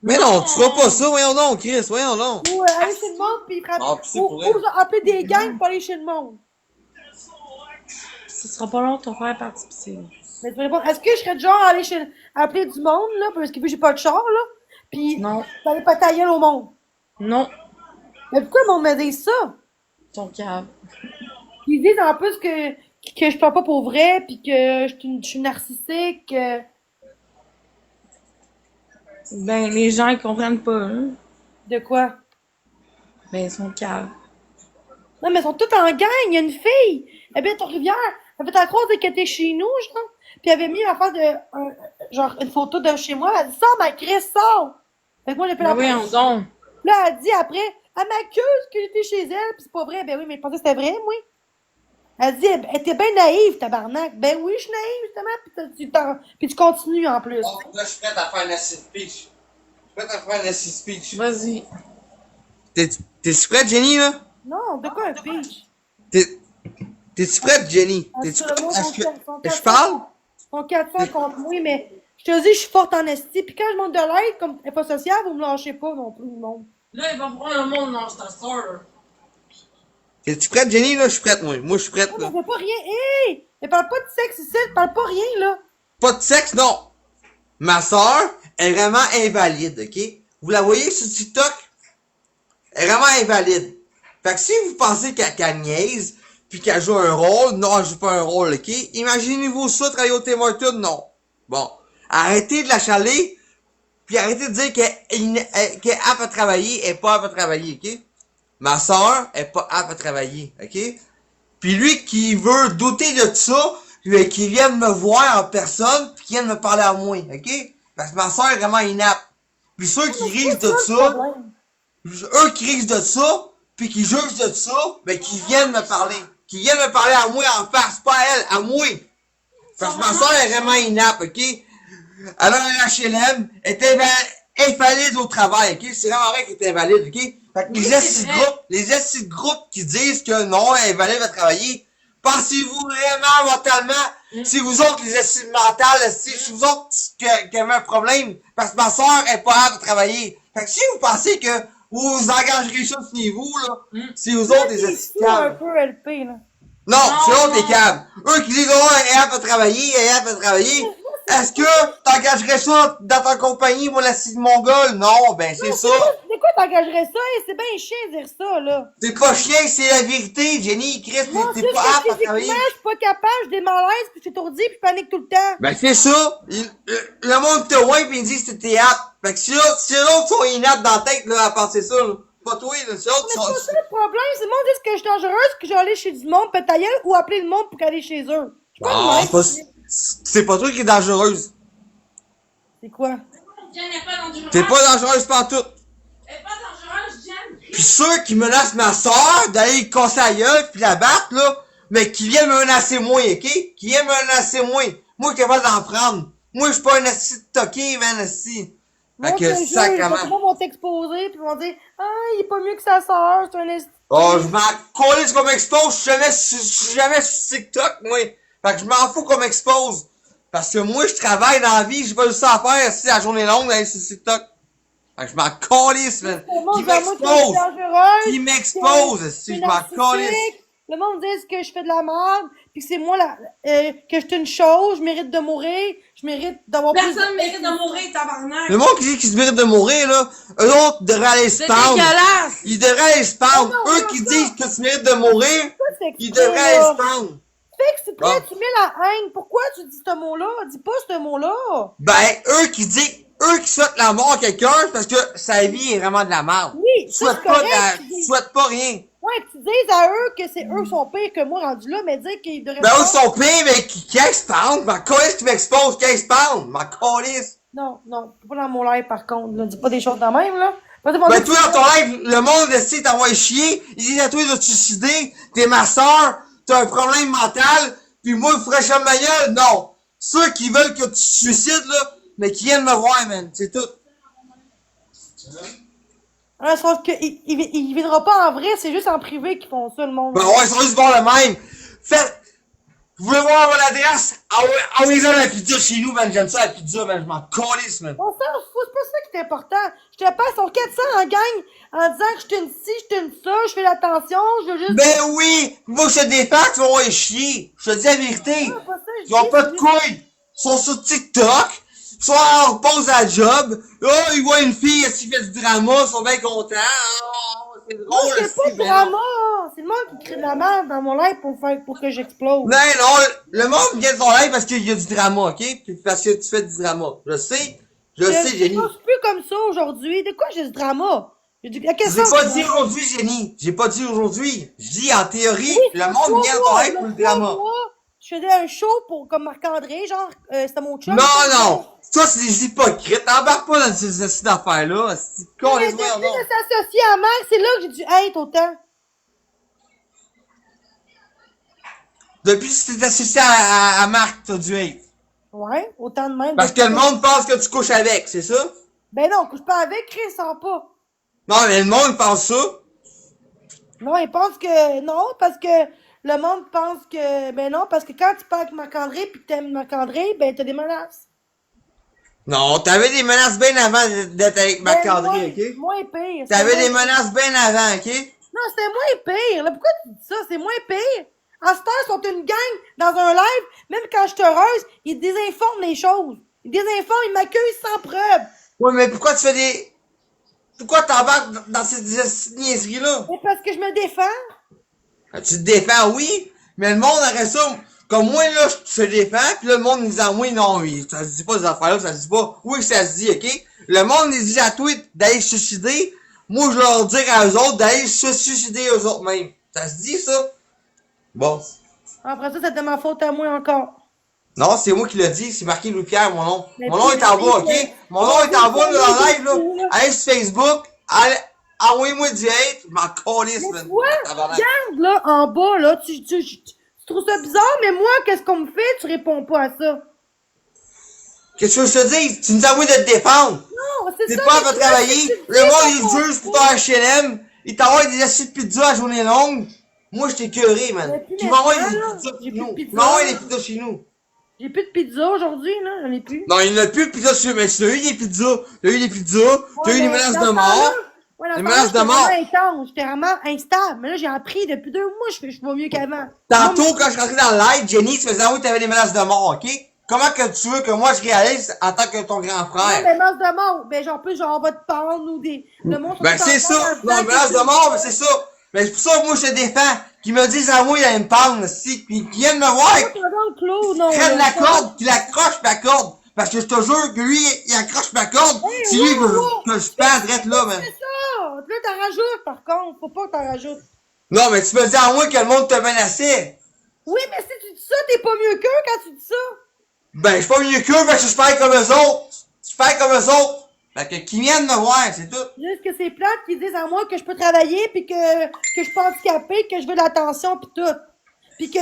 Mais non, tu feras pas ça, voyons donc, Chris, voyons donc. Ou aller chez le monde pis frapper. Ah, pis c'est Ou, pour elle. ou appeler des gangs pour aller chez le monde. Ce sera pas long de te faire participer. Mais tu me réponds, est-ce que je serais du genre à aller appeler du monde, là? Parce que vu que j'ai pas de char, là. Pis Non. d'aller pas ta gueule au monde. Non. Mais pourquoi le monde me dit ça? Ton câble. Ils disent en plus que je parle pas pour vrai, puis que je suis narcissique. Ben, les gens, ils comprennent pas, hein. De quoi? Ben, ils sont caves. Non, mais ils sont tous en gang. Il y a une fille. Elle habite à Rivière. Elle fait à croire qu'elle était chez nous, genre. Puis elle avait mis en face genre, une photo de chez moi. Elle a dit, sors, ma Chris, sors! Fait que moi, j'ai fait Ben la oui, on donc. Là, elle a dit après, elle m'accuse que j'étais chez elle, pis c'est pas vrai. Ben oui, mais je pensais que c'était vrai, moi. Elle dit, elle était bien naïve, tabarnak. Ben oui, je suis naïve, justement, pis tu continues en plus. Bon, là, je suis prête à faire un acid speech. Je suis prête à faire un acid speech. Vas-y. T'es-tu prête, Jenny, là? Non, de quoi un pitch? T'es-tu prête, Jenny? Ah, T'es-tu sur prête? le mot, Est-ce que son je parle? Son 400 contre moi, mais je te dis, je suis forte en esti. Puis quand je monte de l'aide, comme elle est pas sociale, vous me lâchez pas non plus, le monde. Là, il va prendre le monde dans ta soeur. T'es-tu prête, Jenny, là? Je suis prête, moi. Moi, je suis prête, Non, là. mais elle fait pas rien. Hey! Elle parle pas de sexe ici, elle parle pas rien, là. Pas de sexe, non. Ma soeur est vraiment invalide, ok? Vous la voyez sur TikTok? Elle est vraiment invalide. Fait que si vous pensez qu'elle niaise, puis qu'elle joue un rôle, non, elle joue pas un rôle, ok? Imaginez-vous ça, travailler au Tim Hortons, non. Bon. Arrêtez de la chaler, puis arrêtez de dire qu'elle est apte à travailler, elle est pas apte à travailler, ok? Ma soeur est pas apte à travailler, ok? Puis lui qui veut douter de ça, qui vienne me voir en personne, puis qui vienne me parler à moi, ok? Parce que ma soeur est vraiment inapte. Puis ceux qui risent de ça, eux qui risent de ça, puis qui jugent de ça, ben qui viennent me parler. Qui viennent me parler à moi en face, pas à elle, à moi. Parce que ma soeur est vraiment inapte, ok? Elle a un HLM, elle est invalide au travail, ok? C'est vraiment vrai qu'elle est invalide, ok? Fait que les estis de groupe qui disent que non, elle est invalide à travailler, pensez-vous vraiment mentalement, si vous autres les estis mentales, si vous autres qui avez un problème, parce que ma soeur est pas apte à travailler. Fait que si vous pensez que vous engagerez ça sur niveau, là, c'est vous autres les estis un calmes. peu LP, là. Non, c'est eux les câbles. Eux qui disent, oh, elle est apte à travailler, elle est apte à travailler. Est-ce que t'engagerais ça dans ta compagnie, mon acide mongol? Non, ben c'est ça. De quoi t'engagerais ça? Hey, c'est bien chiant de dire ça, là. C'est pas chien, c'est la vérité, Jenny, Chris, Non, t'es c'est pas juste apte que à travailler. physiquement, je suis pas capable, j'ai des malaises, puis je suis étourdie, puis je panique tout le temps. Ben c'est ça. Le monde te voit pis il dit que t'es apte. Fait que si l'autre sont inaptes dans la tête, là, à penser ça, là. Pas toi, là, c'est l'autre Mais c'est pas ça le problème, c'est le monde dit que je suis dangereuse, que je vais aller chez du monde, peut ta gueule, ou appeler le monde pour aller chez eux. Je suis pas Ah, de même. c'est pas toi qui es dangereuse. C'est quoi? Jen n'est pas dangereuse. T'es pas dangereuse pantoute. Elle est pas dangereuse, Jen. Pis ceux qui menacent ma soeur d'aller y casser la gueule pis la battre, là, mais qui viennent me menacer moi, ok? Qui viennent me menacer moi. Moi, je suis capable d'en prendre. Moi, je suis pas un assis de toqué, man, assis. Fait Moi, que, les sacrément. gens vont t'exposer, puis vont dire, ah, il est pas mieux que sa sœur, c'est un esti. Oh, je m'en calisse comme expose, je suis jamais sur TikTok, moi. Fait que je m'en fous comme expose. Parce que moi, je travaille dans la vie, j'ai pas juste ça à faire si la journée longue d'aller sur TikTok. Fait que je m'en calisse, man. Le monde Qui dit à moi que je suis m'expose. dangereuse. Qui m'expose, si je m'en calisse. Narcissique. Le monde dit que je fais de la merde, puis que c'est moi que je suis une chose, je mérite de mourir, je mérite d'avoir plus de... Personne mérite de mourir, tabarnak. Le monde qui dit qu'ils se méritent de mourir, là, eux autres devraient aller se C'est pendre. dégueulasse. Ils devraient aller se pendre. Non, Eux non, qui non. disent que tu mérites de mourir, C'est ils exprès, devraient aller là. se pendre. Fait que c'est prêt, Bon. tu mets la haine. Pourquoi tu dis ce mot-là? Dis pas ce mot-là. Ben, eux qui souhaitent la mort à quelqu'un, c'est parce que sa vie est vraiment de la merde. Oui, Tu ça, souhaites c'est pas, correct, tu tu dis. souhaites pas rien. Ouais, que tu dises à eux que c'est eux sont pires que moi rendu là, mais dire qu'ils devraient Ben, eux pas- sont pires, mais qui expandent. Ma calisse qui m'expose, qui expandent. Ma calisse. Non, pas dans mon live par contre, là. Dis pas des choses de même, là. Parce que Ben, toi, dans ton live, le monde essaie de t'envoyer chier. Ils disent à toi de te suicider. T'es ma soeur. T'as un problème mental. Puis moi, je ferais jamais ma gueule. Non. Ceux qui veulent que tu te suicides, là, mais qui viennent me voir, man. C'est tout. Ah, sauf que il viendra pas en vrai, c'est juste en privé qu'ils font ça, le monde. Ben, ouais, ils sont juste bons le même. Faites, vous voulez voir mon adresse? Envoyez-en la pizza chez nous, man. J'aime ça, la pizza, man. Je m'en calisse, man. On s'en fout, c'est pas ça qui est important. Je te passe son 400 en gang en disant que je suis une ci, je suis une ça, je fais l'attention, je veux juste... Ben oui! Moi, je te défends, tu vas voir chier. Je te dis la vérité. Ah, pas ça, je Ils ont dis, pas c'est de juste- couilles. Ils sont sur TikTok. Ils sont en pause à la job. Oh, ils voient une fille, elle s'y fait du drama, ils sont bien contents. Oh, c'est Moi, drôle, je fais pas aussi, de ben drama. C'est le monde qui crée de la merde dans mon live pour que j'explose. non, le monde vient de ton live parce qu'il y a du drama, ok? Puis parce que tu fais du drama. Je sais, Jenny. Je pense plus comme ça aujourd'hui. De quoi j'ai du drama? J'ai dit, à quel J'ai sens pas tu dit vois? aujourd'hui, Jenny. J'ai pas dit aujourd'hui. Je dis en théorie, Oui, le ça fait monde 3 vient de mois, ton live là, pour le 3 drama. mois, je faisais un show comme Marc-André, genre, c'était mon chum. Non! Ça, c'est des hypocrites. T'embarques pas dans cette affaire-là. C'est con, Mais les depuis non. de s'associer à Marc, c'est là que j'ai dû être autant. Depuis que tu t'es associé à Marc, t'as dû être. Ouais, autant de même. Parce que le monde pense que tu couches avec, c'est ça? Ben non, couche pas avec, Chris, sans pas. Non, mais le monde pense ça. Non, il pense que, non, parce que le monde pense que, ben non, parce que quand tu parles avec Marc-André pis que t'aimes Marc-André, ben t'as des menaces. Non, t'avais des menaces bien avant d'être avec Ben, Marc-André, ok? moins pire. T'avais C'était des moins- menaces bien avant, ok? Non, c'était moins pire. Là, pourquoi tu dis ça? C'est moins pire. En ce temps, ils sont une gang dans un live. Même quand je suis heureuse, ils désinforment les choses. Ils désinforment, ils m'accueillent sans preuve. Ouais, mais pourquoi tu fais des... Pourquoi t'embarques dans ces niaiseries-là? C'est parce que je me défends. Tu te défends, oui, mais le monde aurait ça. Comme moi, là, je te défends, pis là, le monde nous dit à moi, non, oui, ça se dit pas ces affaires-là, ça se dit pas. Oui, ça se dit, ok? Le monde nous dit à toi d'aller se suicider. Moi, je leur dire à eux autres d'aller se suicider eux autres mêmes. Ça se dit, ça? Bon. Après ça, c'était ma faute à moi encore. Non, c'est moi qui l'ai dit, c'est marqué Louis-Pierre, mon nom. Mais Mon nom puis, est en bas, mais- ok? Mon nom est en bas, là, dans le live, là. Allez sur Facebook, envoyez-moi du hate, je m'en calisse, Mais man. tu vois, Tabarnak. regarde là, en bas, là, tu trouves ça bizarre, mais moi, qu'est-ce qu'on me fait? Tu réponds pas à ça. Qu'est-ce que je te dis? Tu nous envoies de te défendre. Non, c'est T'es ça. pas mais à tu travailler. vois, Le monde, il c'est juge pour ton HLM. Il t'envoie des acides de pizza à journée longue. Moi, je t'ai curé, man. Mais puis Tu m'envoies maintenant, des là, pizzas j'ai chez plus nous. de Tu pizza. m'envoies des pizzas chez nous. J'ai plus de pizza aujourd'hui, là, j'en ai plus. Non, il n'y en a plus de pizzas chez nous. Mais tu as eu des pizzas. T'as eu des pizzas. T'as eu des menaces de mort. Ouais, Des menaces de mort. J'étais vraiment instable. Mais là, j'ai appris depuis 2 mois, je vais mieux qu'avant. Tantôt, quand je suis rentré dans le live, Jenny, tu faisais avouer que t'avais des menaces de mort, ok? Comment que tu veux que moi je réalise en tant que ton grand Non, frère? mais menaces de mort. Ben, genre, plus, genre, on va te pendre ou des. Le monde Ben, c'est ça. Non, menace de mort, mais c'est ça. Ben, c'est pour ça que moi je te défends. Qu'ils me disent à moi, il allait me pendre, si. Puis qu'ils viennent me voir. Prenne la corde, qu'il accroche ma corde. Parce que je te jure que lui, il accroche ma corde. Hey, C'est lui wow, wow. que je pends direct là, man. C'est ça! Là, t'en rajoutes, par contre. Faut pas que t'en rajoutes. Non, mais tu me dis à moi que le monde te menaçait. Oui, mais si tu dis ça, t'es pas mieux qu'eux quand tu dis ça. Ben, je suis pas mieux qu'eux, parce que je fais comme eux autres. Je fais comme eux autres. Fait que qu'ils viennent me voir, c'est tout. Juste que c'est plate qu'ils disent à moi que je peux travailler, puis que je suis pas handicapée, que je veux de l'attention, puis tout. Puis que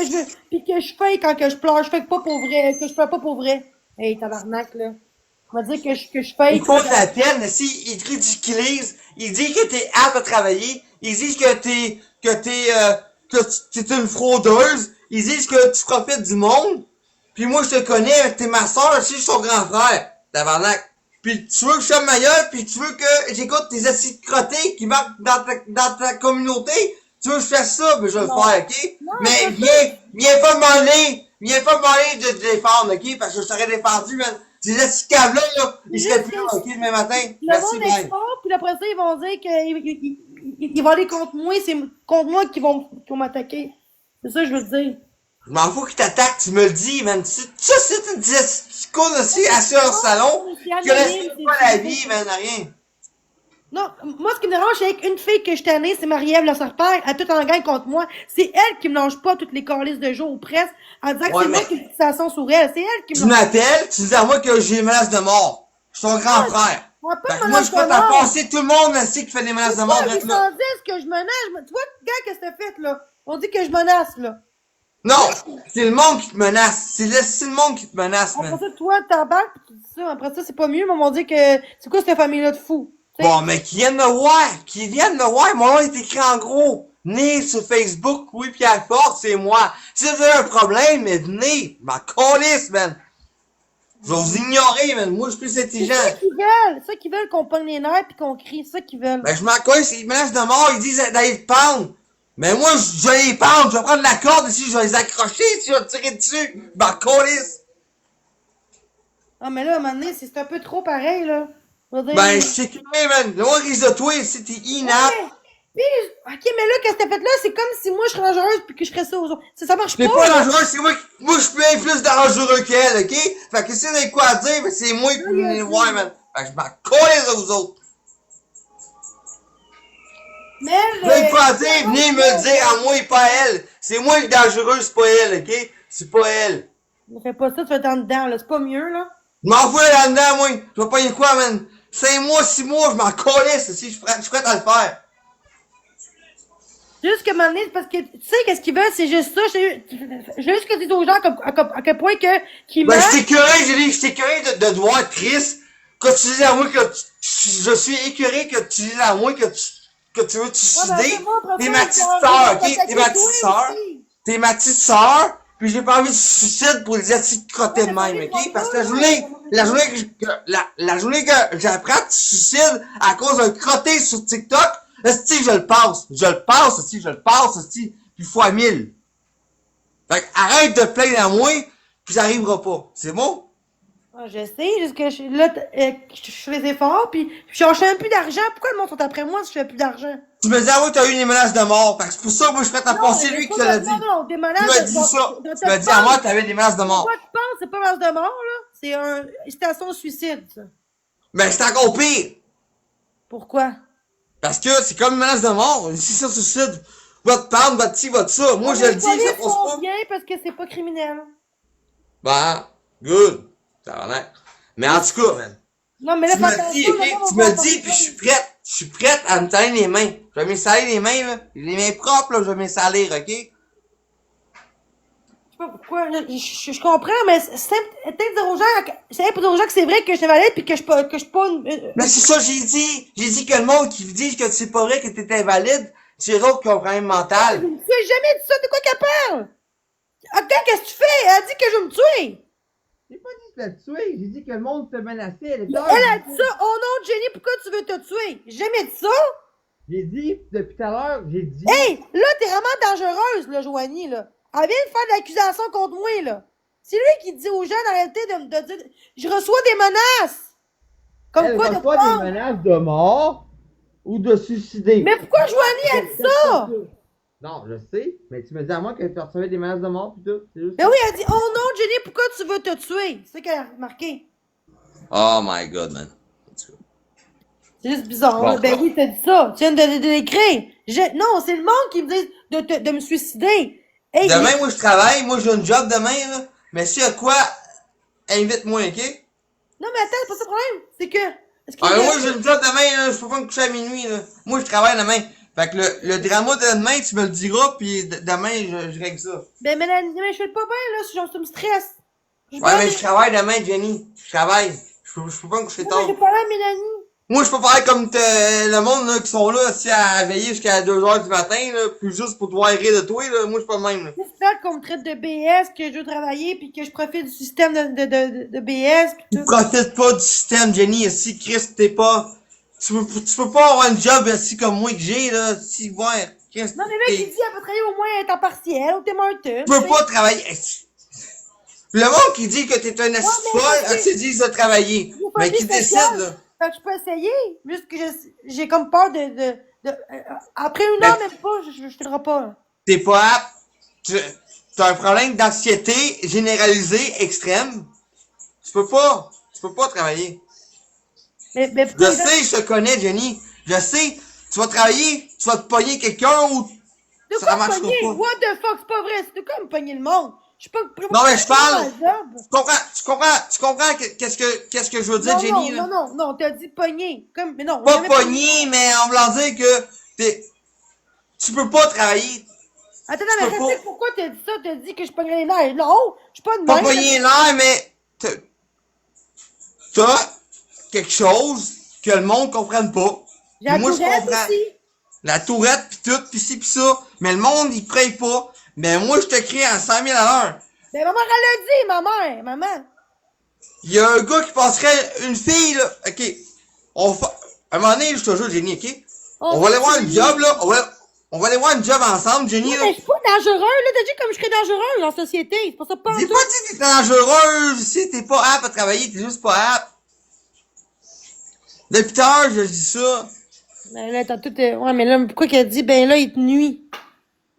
je fais quand que je pleure. Je fais pas pour vrai, que je pleure pas pour vrai. Hey, tabarnak, là. On va dire que je fais. Ils font de la peine, si, ils te ridiculisent, ils disent que t'es apte à travailler, ils disent que t'es une fraudeuse, ils disent que tu profites du monde, puis moi je te connais, t'es ma soeur, je suis son grand frère, tabarnak. pis tu veux que je sois meilleur, pis tu veux que j'écoute tes acides crottés qui marquent dans ta communauté, tu veux que je fasse ça, ben je vais le Non. faire, ok? Non, Mais c'est viens pas me demander de te défendre, ok? Parce que je t'aurais défendu, man. Ces acides câbles là, ils seraient plus là, ok, demain matin? Le Merci, monde bye. export, puis après ça, ils vont dire qu'ils vont aller contre moi, c'est contre moi qu'ils vont m'attaquer. C'est ça que je veux te dire. Je m'en fous qu'ils t'attaquent, tu me le dis, man. Ça, c'est tu disais, tu cours aussi assis au salon, C'est tu anonyme, connais pas la c'est- vie, man, rien. Non, moi, ce qui me dérange, c'est qu'une fille que je tannée, c'est Marie-Ève, la serpère, elle est toute en gang contre moi. C'est elle qui me lâche pas toutes les calices de jour aux presses en disant que Ouais, c'est moi mais- qui ai une fixation sur elle. C'est elle qui Tu me lâche. m'appelles, tu dis à moi que j'ai des menaces de mort. Je suis ton grand frère. On va pas Fait que me moi, je menacer peux de t'en mort. passer tout le monde, ainsi qui fait des menaces de mort, C'est reste pas là. 810 que je menace. Tu vois, gars, qu'est-ce que t'as fait, là? On dit que je menace, là. Non, c'est le monde qui te menace. C'est le monde qui te menace, Après man. ça, toi, t'embarques, pis tu dis ça. Après ça, c'est pas mieux, mais on va dire que c'est quoi cette famille-là de fous? Tu sais, Bon, mais qui viennent me voir, qui viennent me voir, mon nom est écrit en gros. Né sur Facebook, oui, Pierre Forte, c'est moi. Si vous avez un problème, mais venez, ma calisse, man. Je vais vous ignorer, man. Moi, je suis plus c'est intelligent. ça qu'ils veulent. C'est ça qu'ils veulent qu'on pogne les nerfs pis qu'on crie. C'est ça qu'ils veulent. Ben, je m'en calisse, ils menacent de mort, ils disent d'aller te pendre. Mais moi, je vais les pendre, je vais prendre la corde ici, je vais les accrocher, si je vais tirer dessus. Ma calisse. Ah, mais là, à un moment donné, c'est un peu trop pareil, là. Je veux dire- Ben, je sais que, man, loin risque de toi, si t'es inapte. Ouais. Puis, ok, mais là, qu'est-ce que t'as fait là? C'est comme si moi, je serais dangereuse puis que je ferais ça aux autres. Ça marche T'es pas. pas là. dangereux, c'est moi je suis bien plus dangereux qu'elle, ok? Fait que si t'as quoi à dire, ben c'est moi qui venez le voir, man. Fait que je m'en colle aux autres. Mais Vous avez quoi à dire, venez me dire à moi et pas à elle. C'est moi le dangereux, c'est pas elle, ok? C'est pas elle. Ne fais pas ça, tu vas être en dedans, là. C'est pas mieux, là. Je m'en fous là-dedans, moi. Je vais pas y quoi, man? 5 mois, 6 mois, je m'en collais, si je suis prêt à le faire. Juste que un moment donné, parce que, tu sais, qu'est-ce qu'ils veulent, c'est juste ça. Je veux juste que tu dises aux gens à quel point qu'ils Ben, meurent. je t'ai écœuré de te voir triste. Que tu dises à moi je suis écœuré que tu dises à moi que tu veux te suicider. T'es ma petite sœur, ok? T'es ma petite sœur. T'es ma petite sœur. Puis j'ai pas envie de suicide pour les acides crottés de même, ok? Parce que la journée que j'apprends que tu suicides à cause d'un crotté sur TikTok, esti, je le passe, esti, puis fois 1000. Fait que arrête de te plaindre à moi, puis ça arrivera pas. C'est bon? Ah, je sais, juste que là, je fais des efforts, puis je cherche même plus d'argent. Pourquoi le monde sont après moi si je fais plus d'argent? Tu me dis, ah oui, t'as eu des menaces de mort. Fait que c'est pour ça que moi, je suis prêt à passer lui qui te l'a dit. Non, des menaces Tu m'as dit ça. Tu m'as dit à moi que t'avais des menaces de mort. Pourquoi tu penses? C'est pas menace de mort, là. C'est une station de suicide, ça. Ben, c'est encore pire. Pourquoi? Parce que c'est comme une menace de mort. Si ça suicide, va te prendre, va te ci, va te ça. Moi, je le dis, ça pose pas. bien parce que c'est pas criminel. Ben, good. Ça va l'air. Mais en tout cas, man. Non, mais là, Tu fais me attention, dis, le ok? monde Tu va me voir dis, ton puis je suis visage. prête. Je suis prête à me tailler les mains. Je vais m'installer les mains, là. Les mains propres, là, je vais m'installer, ok? Je sais pas pourquoi, là, je comprends, mais c'est peut-être dire aux gens, c'est pour dire aux gens que c'est vrai que je suis invalide pis que je suis pas Mais c'est ça, j'ai dit. J'ai dit que le monde qui dit que c'est pas vrai que t'es invalide, c'est eux autres qui ont un problème mental. Tu as jamais dit ça, de quoi qu'elle parle? Ok, qu'est-ce que tu fais? Elle a dit que je vais me tuer. J'ai pas dit de te tuer, j'ai dit que le monde te menaçait. Elle a dit ça, oh non, Jenny, pourquoi tu veux te tuer? J'ai jamais dit ça. J'ai dit, depuis tout à l'heure, j'ai dit. Hey, là, t'es vraiment dangereuse, là, Joanie, là. Elle vient de faire de l'accusation contre moi, là. C'est lui qui dit aux gens d'arrêter de dire, je reçois des menaces. Comme quoi, de prendre. des menaces de mort ou de suicider. Mais pourquoi Joanie a dit ça? Non, je sais, mais tu me dis à moi que tu recevais des menaces de mort pis tout. C'est juste Ben oui, elle dit, oh non, Jenny, pourquoi tu veux te tuer? C'est ça qu'elle a remarqué. Oh my god, man. C'est juste bizarre. Bon. Hein? Ben oui, t'as dit ça. Tu viens de l'écrire. Non, c'est le monde qui me dit de me suicider. Hey, Demain, moi, je travaille. Moi, j'ai un job demain, là. Mais s'il y a quoi, invite-moi, ok? Non, mais attends, c'est pas ça le problème. C'est que. Est-ce que Ah, moi, j'ai un job demain, là. Je peux pas me coucher à minuit, là. Moi, je travaille demain. Fait que le drama de demain, tu me le diras, pis demain, je règle ça. Ben, Mélanie, mais je fais pas bien, là. Genre, ça me stresse. Ouais, mais je travaille demain, Jenny. Je travaille. Je peux pas me coucher Non, tard. mais j'ai pas là, Mélanie. Moi, je peux pas faire comme le monde là, qui sont là aussi à veiller jusqu'à 2h du matin, là, puis juste pour pouvoir rire de toi, là. Moi, je suis pas le même. Là. C'est ça qu'on me traite de BS, que je veux travailler, puis que je profite du système de BS, puis Tu tout. profites pas du système, Jenny. Si Chris, t'es pas. Tu peux pas avoir un job aussi comme moi que j'ai, là. Si, ouais, Chris, Non, mais là, qui dit, elle va travailler au moins à temps partiel, au Tim Hortons. tu peux pas travailler. Le monde qui dit que t'es un assis mais folle, tu dis de travailler. Vous Mais faites qui des décide, sociales. là. Fait que je peux essayer, juste que j'ai comme peur après une Mais heure, même pas, je te pas, là. t'es pas apte. T'as un problème d'anxiété généralisée extrême. Tu peux pas travailler. Mais Je pourquoi sais, je te connais, Jenny. Je sais, tu vas travailler, tu vas te pogner quelqu'un ou de ça quoi me marchera pogner? pas. What the fuck, c'est pas vrai, c'est de quoi me pogner le monde? Je suis pas. Non, mais je parle. job. Tu comprends qu'est-ce que je veux dire, Non, Jenny, non, là? non, non, non, t'as dit pogner. Comme, mais non, on Pas jamais pogné, mais en voulant dire que tu peux pas travailler. Attends, Tu non, peux mais pas. sais pourquoi t'as dit ça? T'as dit que je pognerais les nerfs. Non, je suis pas de Pas même. pogné l'air, mais t'as quelque chose que le monde comprenne pas. J'ai la Moi, je tourette comprends. aussi. La tourette, pis tout, pis ci, pis ça. Mais le monde, il croit pas. Mais moi, je te crie à 100 000 à l'heure. Ben, maman, elle l'a dit, ma mère, maman. Il y a un gars qui passerait une fille, là. OK. À un moment donné, je te jure, Jenny, OK? On va aller voir un job, là. On va aller voir un job ensemble, Jenny, Non, là. mais je suis pas dangereux, là. T'as dit comme je serais dangereux en société. C'est pas ça pas en Dis tout. pas que t'es dangereuse, si t'es pas apte à travailler, t'es juste pas apte. Depuis tard, je dis ça. Ben là, t'as tout. Ouais, mais là, pourquoi qu'elle dit, ben là, il te nuit?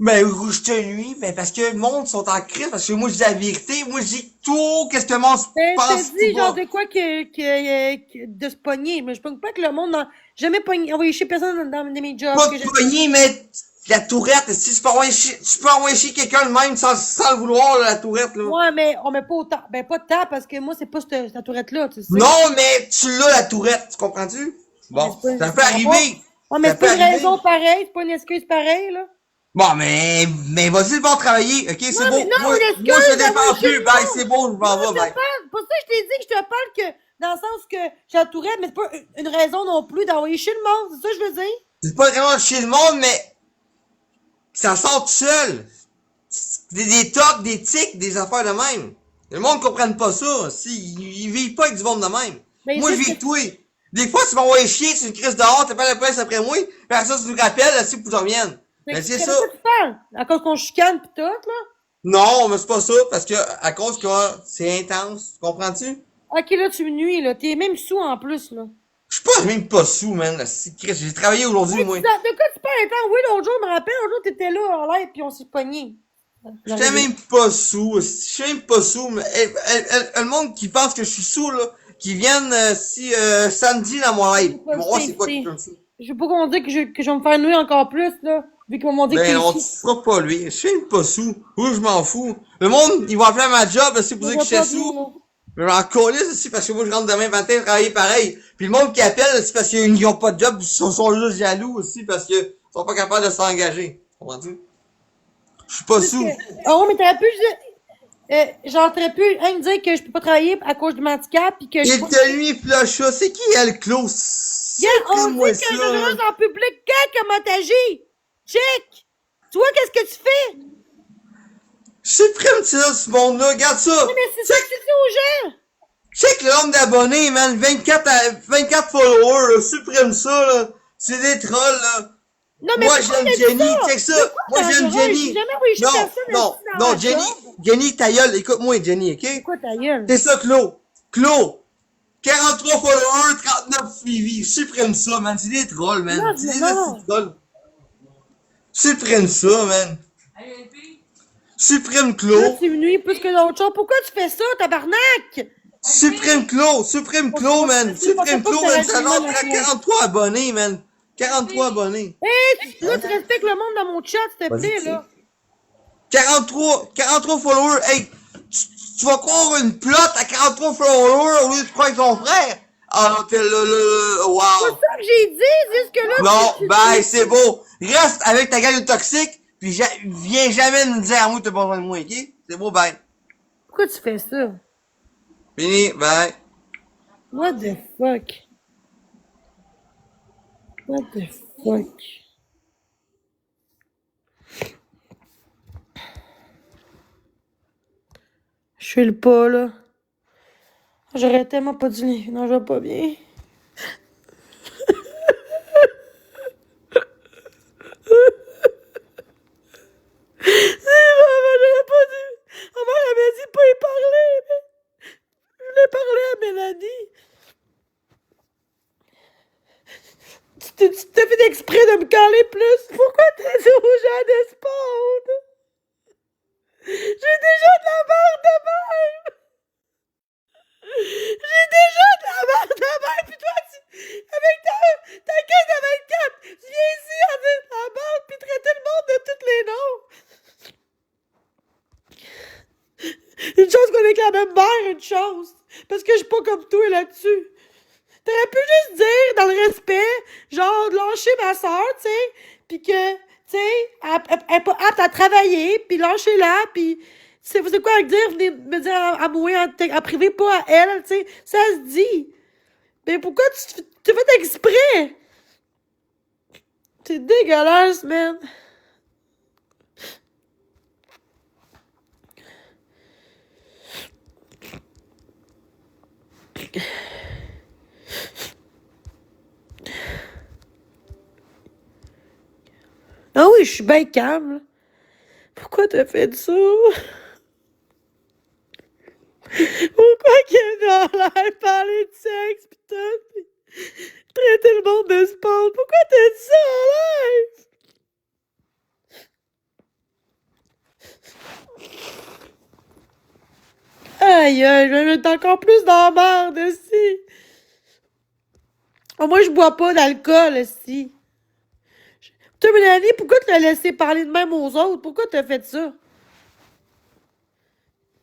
Ben, je te nuis, ben, parce que le monde sont en crise, parce que moi, je dis la vérité, moi, je dis tout, qu'est-ce que le monde Ben, je pense te dis, tout genre, bas. de quoi de se pogner. Mais je pogne pas que le monde dans. Jamais pogné. Envoyer chez personne dans mes jobs. Pas Que de j'ai. poignée, mais la tourette, si tu peux envoyer chier quelqu'un de même sans le vouloir, là, la tourette, là. Ouais, mais on met pas autant. Ben, pas de temps parce que moi, c'est pas cette tourette-là, tu sais. Non, mais tu l'as, la tourette, tu comprends-tu? Mais Bon, c'est pas- ça peut arriver. Ouais, mais Ça c'est pas peut une arriver. raison pareille, c'est pas une excuse pareille, là. Bon, mais vas-y, va travailler, ok, c'est Non, bon. mais non, Moi, une excuse, moi, je te d'avoir défends chez plus, le bye, monde. c'est bon, je m'en Non, vais, je te bye. parle. Pour ça, je t'ai dit que je te parle que, dans le sens que j'ai la tourette, mais c'est pas une raison non plus d'envoyer chez le monde. C'est ça que je veux dire. C'est pas vraiment chez le monde, mais ça sort tout seul. Des tocs, des tics, des affaires de même. Le monde ne comprenne pas ça. Ils vivent pas avec du monde de même. Mais Moi, je juste vis avec toi. Des fois, tu m'envoies chier, tu une crise dehors, t'appelles la police après moi, puis après ça, tu nous rappelles, là, pour que je revienne. Mais c'est ça. tu parles? À cause qu'on chicane pis tout, là. Non, mais c'est pas ça, parce que, à cause que c'est intense. Comprends-tu? Ok, là, tu me nuis, là. T'es même sous en plus, là. Je suis pas même pas sous, man. Chris, j'ai travaillé aujourd'hui, Oui, moi. de quoi tu parles, attends? Oui, l'autre jour, je me rappelle, l'autre jour, t'étais là en l'air pis on s'est pogné. J'étais même pas sous. Je suis même pas sous. Mais le monde qui pense que je suis sous, là, qui viennent samedi dans mon live. Ils vont voir c'est quoi qui fait ça. Je veux pas qu'on dise que je vais me faire nuire encore plus, là. Vu qu'ils m'ont dit que Ben t'es non, tu sous. feras pas lui. Je suis même pas sous. Oui, je m'en fous. Le monde, ils vont appeler à ma job, c'est pour dire que je suis sous. Mais j'en calisse aussi parce que moi je rentre demain matin travailler pareil. Puis le monde qui appelle, c'est parce qu'ils n'ont pas de job, ils sont juste jaloux aussi parce que ils sont pas capables de s'engager. Comprends-tu? Je suis pas sous. Ah ouais, mais t'aurais pu genre, t'aurais pu me dire que je peux pas travailler à cause de mon handicap pis que je Il peux te lui flusha. C'est qui elle, Claude? Yeah, on dit moi que je reste en public quand comment t'agis? Check! Tu vois qu'est-ce que tu fais? Supprime ça, ce monde-là. Regarde ça. Mais c'est ça que tu dis aux gens! Check le nombre d'abonnés, man. 24 followers, là. Supprime ça, là. C'est des trolls, là. Non, mais Moi, pourquoi j'aime t'as dit Jenny. ça? Check ça. C'est quoi, Moi, j'aime dangereux? Jenny. J'ai jamais envoyé chez personne Non, assis dans non, la Jenny. job. Jenny, ta gueule. Écoute-moi, Jenny, ok? C'est quoi ta gueule? C'est ça, Claude. Claude. 43 followers, 39 suivis. Supprime ça, man. C'est des trolls, man. Non, C'est des non. petits trolls. Supprime ça, man. Supprime Là, Claude. tu me nuis plus que d'autres choses. Pourquoi tu fais ça, tabarnak? Supprime Claude, man. Supprime Claude, man. Ça va faire 43 abonnés, man. 43 abonnés. Hey, là, tu respectes le monde dans mon chat, s'il te Vas-y, plaît, tu là. 43 followers. Hey, tu vas croire une plot à 43 followers au lieu de croire avec ton frère. Ah non, t'es là, C'est wow. ça que j'ai dit, jusque là. Non, bye, c'est beau. Reste avec ta gueule toxique, puis viens jamais nous dire à moi que t'as pas besoin de moi, ok? C'est beau, bye. Pourquoi tu fais ça? Fini, bye. What the fuck? What the fuck? Je suis le pas, là. J'aurais tellement pas dû les... Non, je vais pas bien. J'aurais pas dû... Maman, elle m'a dit pas y parler, mais... Je voulais parler à Mélanie. Tu t'es fait exprès de me caler plus. Pourquoi t'as dit aux gens de spawn? J'ai déjà de la merde de même. J'ai déjà de la merde de même. Puis toi, avec ta caisse de 24, tu viens ici à dire de la merde puis traiter le monde de tous les noms. Une chose qu'on est quand même mère, une chose. Parce que je suis pas comme toi là-dessus. T'aurais pu juste dire, dans le respect, genre, de lâcher ma soeur, tu sais, pis que, tu sais, elle est pas apte à travailler, pis lâcher-la, pis, c'est quoi dire, venez me dire à moi, en privé, pas à elle, tu sais, ça se dit. Mais pourquoi tu fais exprès? C'est dégueulasse, man. Ah oui, je suis bien calme, là. Pourquoi t'as fait ça? Pourquoi qu'elle a l'air parler de sexe pis tout, pis traiter le monde de sport? Pourquoi t'as dit ça en live? Aïe, aïe, je vais mettre encore plus dans la merde, aussi. Moi, je bois pas d'alcool, aussi. Toi, Mélanie, pourquoi tu l'as laissé parler de même aux autres? Pourquoi t'as fait ça?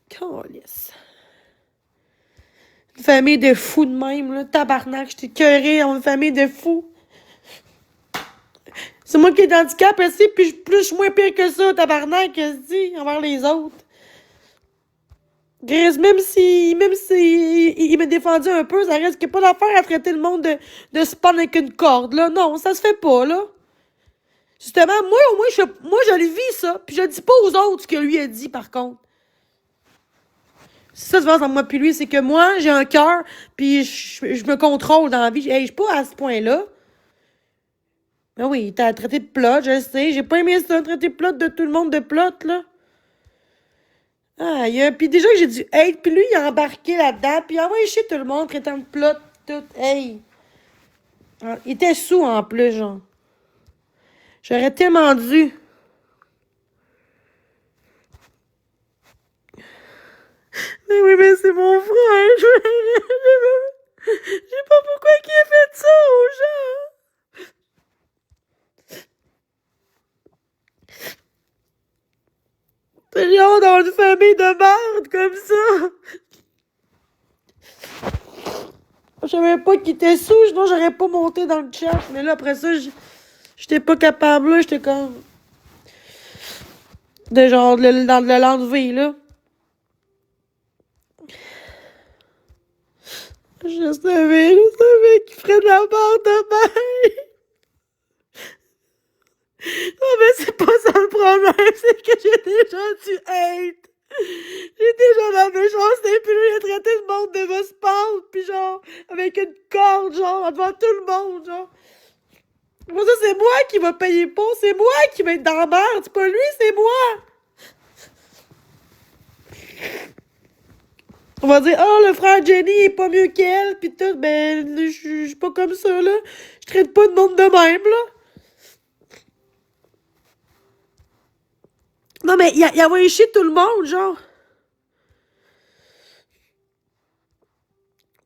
Calisse. Une famille de fous de même, là. Tabarnak, je t'ai cœuré en une famille de fous. C'est moi qui ai handicap aussi, puis je suis moins pire que ça, tabarnak, que je dis, envers les autres. Gris, même si il m'a défendu un peu, ça reste qu'il n'y a pas d'affaire à traiter le monde de spawn avec une corde, là. Non, ça se fait pas, là. Justement, moi, au moins, je le vis, ça. Puis je le dis pas aux autres ce que lui a dit, par contre. C'est ça, la différence entre moi puis lui, c'est que moi, j'ai un cœur, puis je me contrôle dans la vie. Hey, je suis pas à ce point-là. Ah oui, t'as traité de plot, je sais. J'ai pas aimé ça, traiter de plot de tout le monde de plot, là. Ah, puis déjà que j'ai dû hate, puis lui, il a embarqué là-dedans, puis il a envoyé chier tout le monde, traitant de plot, tout. Hey. Ah, il était sous, en plus, genre. J'aurais tellement dû. Mais oui, mais c'est mon frère. Je sais pas pourquoi il a fait ça aux gens. C'est genre dans une famille de merde comme ça. Je savais pas qu'il était sous, sinon j'aurais pas monté dans le chat. Mais là, après ça, j'étais pas capable, là. J'étais comme... De genre, de l'enlever, là. Je savais qu'il ferait de la merde de même. Non, mais c'est pas ça le problème, c'est que j'ai déjà du hate. J'ai déjà la méchanceté, puis lui, il a traité le monde de Vospal, puis genre, avec une corde, genre, devant tout le monde, genre. Pour ça, c'est moi qui va payer pour, c'est moi qui va être dans la merde, c'est pas lui, c'est moi. On va dire, oh, le frère Jenny est pas mieux qu'elle, pis tout, ben, je suis pas comme ça, là. Je traite pas de monde de même, là. Non, mais il a envoyé chier tout le monde, genre.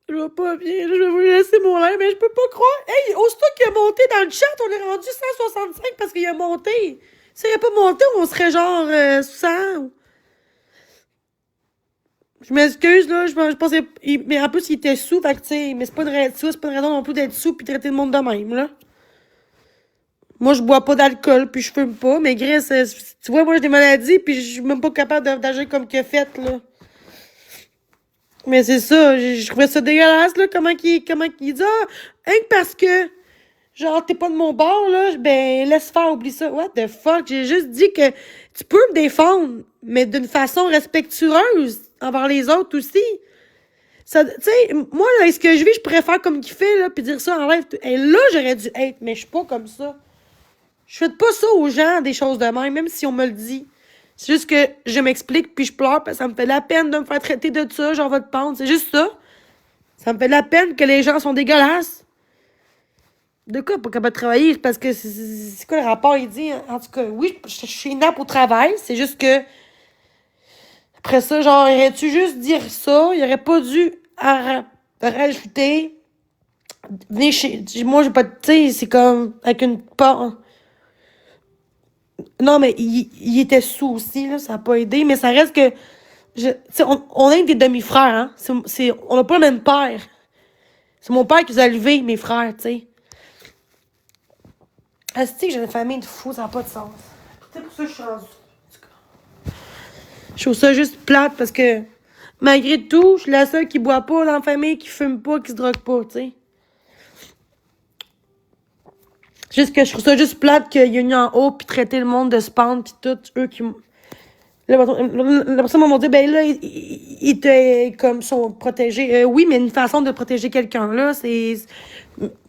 Je vais pas bien, je vais vous laisser mon live, mais je peux pas croire. Hey, aussitôt qu'il a monté dans le chat, on est rendu 165 parce qu'il a monté. S'il avait pas monté, on serait genre 100. Je m'excuse, là, je pensais... Mais en plus, il était sous, fait que, tu sais, mais c'est pas une raison non plus d'être sous pis traiter le monde de même, là. Moi, je bois pas d'alcool, puis je fume pas, mais Grèce, tu vois, moi, j'ai des maladies, puis je suis même pas capable d'agir comme que fait, là. Mais c'est ça, je trouvais ça dégueulasse, là, comment qu'il dit, ah, rien que parce que Genre, t'es pas de mon bord, là, ben, laisse faire, oublie ça. What the fuck? J'ai juste dit que tu peux me défendre, mais d'une façon respectueuse envers les autres aussi. Ça, tu sais, moi, là, ce que je vis, je pourrais faire comme qu'il fait, là, puis dire ça en live. Et là, j'aurais dû être, mais je suis pas comme ça. Je fais pas ça aux gens, des choses de même si on me le dit. C'est juste que je m'explique, puis je pleure, parce que ça me fait de la peine de me faire traiter de ça, genre votre pente. C'est juste ça. Ça me fait de la peine que les gens sont dégueulasses. De quoi, pas capable de travailler? C'est parce que c'est quoi le rapport? Il dit, en tout cas, oui, je suis inapte au travail, c'est juste que après ça, genre, aurais-tu juste dire ça? Il aurait pas dû rajouter. Venez chez. Moi, j'ai pas de. Tu sais, c'est comme avec une. Non, mais il était sous aussi, là, ça a pas aidé, mais ça reste que. Tu sais, on est des demi-frères, hein. On n'a pas le même père. C'est mon père qui nous a élevés, mes frères, tu sais. Asti que j'ai une famille de fous, ça n'a pas de sens. C'est pour ça que je suis rendue. Je trouve ça juste plate parce que, malgré tout, je suis la seule qui boit pas dans la famille, qui fume pas, qui se drogue pas, tu sais. Juste que je trouve ça juste plate qu'il y ait eu en haut, puis traiter le monde de spawn, puis tout, eux qui... La personne m'a dit, ben là, ils te, comme, sont protégés. Oui, mais une façon de protéger quelqu'un, là, c'est...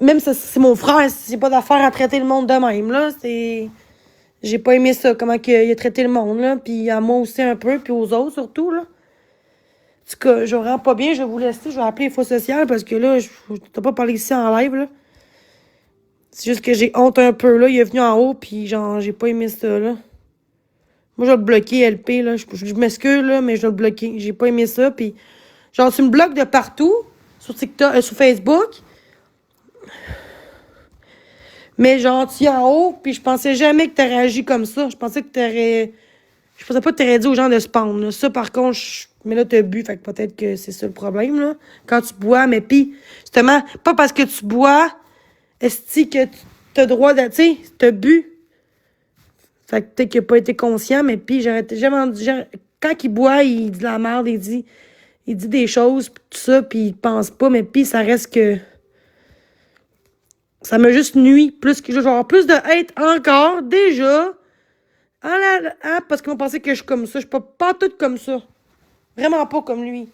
Même si c'est mon frère, c'est pas d'affaire à traiter le monde de même, là, c'est... J'ai pas aimé ça, comment il a traité le monde, là, puis à moi aussi un peu, puis aux autres surtout, là. En tout cas, je rends pas bien, je vais vous laisser, je vais appeler les faux sociales, parce que là, je t'ai pas parlé ici en live, là. C'est juste que j'ai honte un peu, là, il est venu en haut, puis genre, j'ai pas aimé ça, là. Moi, je vais le bloquer, LP, là. Je m'excuse, là, mais je vais le bloquer. J'ai pas aimé ça, puis... Genre, tu me bloques de partout, sur TikTok, sur Facebook. Mais genre, tu es en haut, puis je pensais jamais que t'aurais agi comme ça. Je pensais que t'aurais... Je pensais pas que t'aurais dit aux gens de se pendre, là. Ça, par contre, mais là, t'as bu, fait que peut-être que c'est ça le problème, là. Quand tu bois, mais puis, justement, pas parce que tu bois, est-ce que t'as droit de... Tu sais, t'as bu. Fait que peut-être qu'il n'a pas été conscient, mais puis quand il boit, il dit de la merde, il dit des choses, pis tout ça, puis il pense pas, mais puis ça reste que... Ça m'a juste nuit, plus que genre plus de hate encore, déjà. Parce qu'ils vont penser que je suis comme ça. Je suis pas toute comme ça. Vraiment pas comme lui.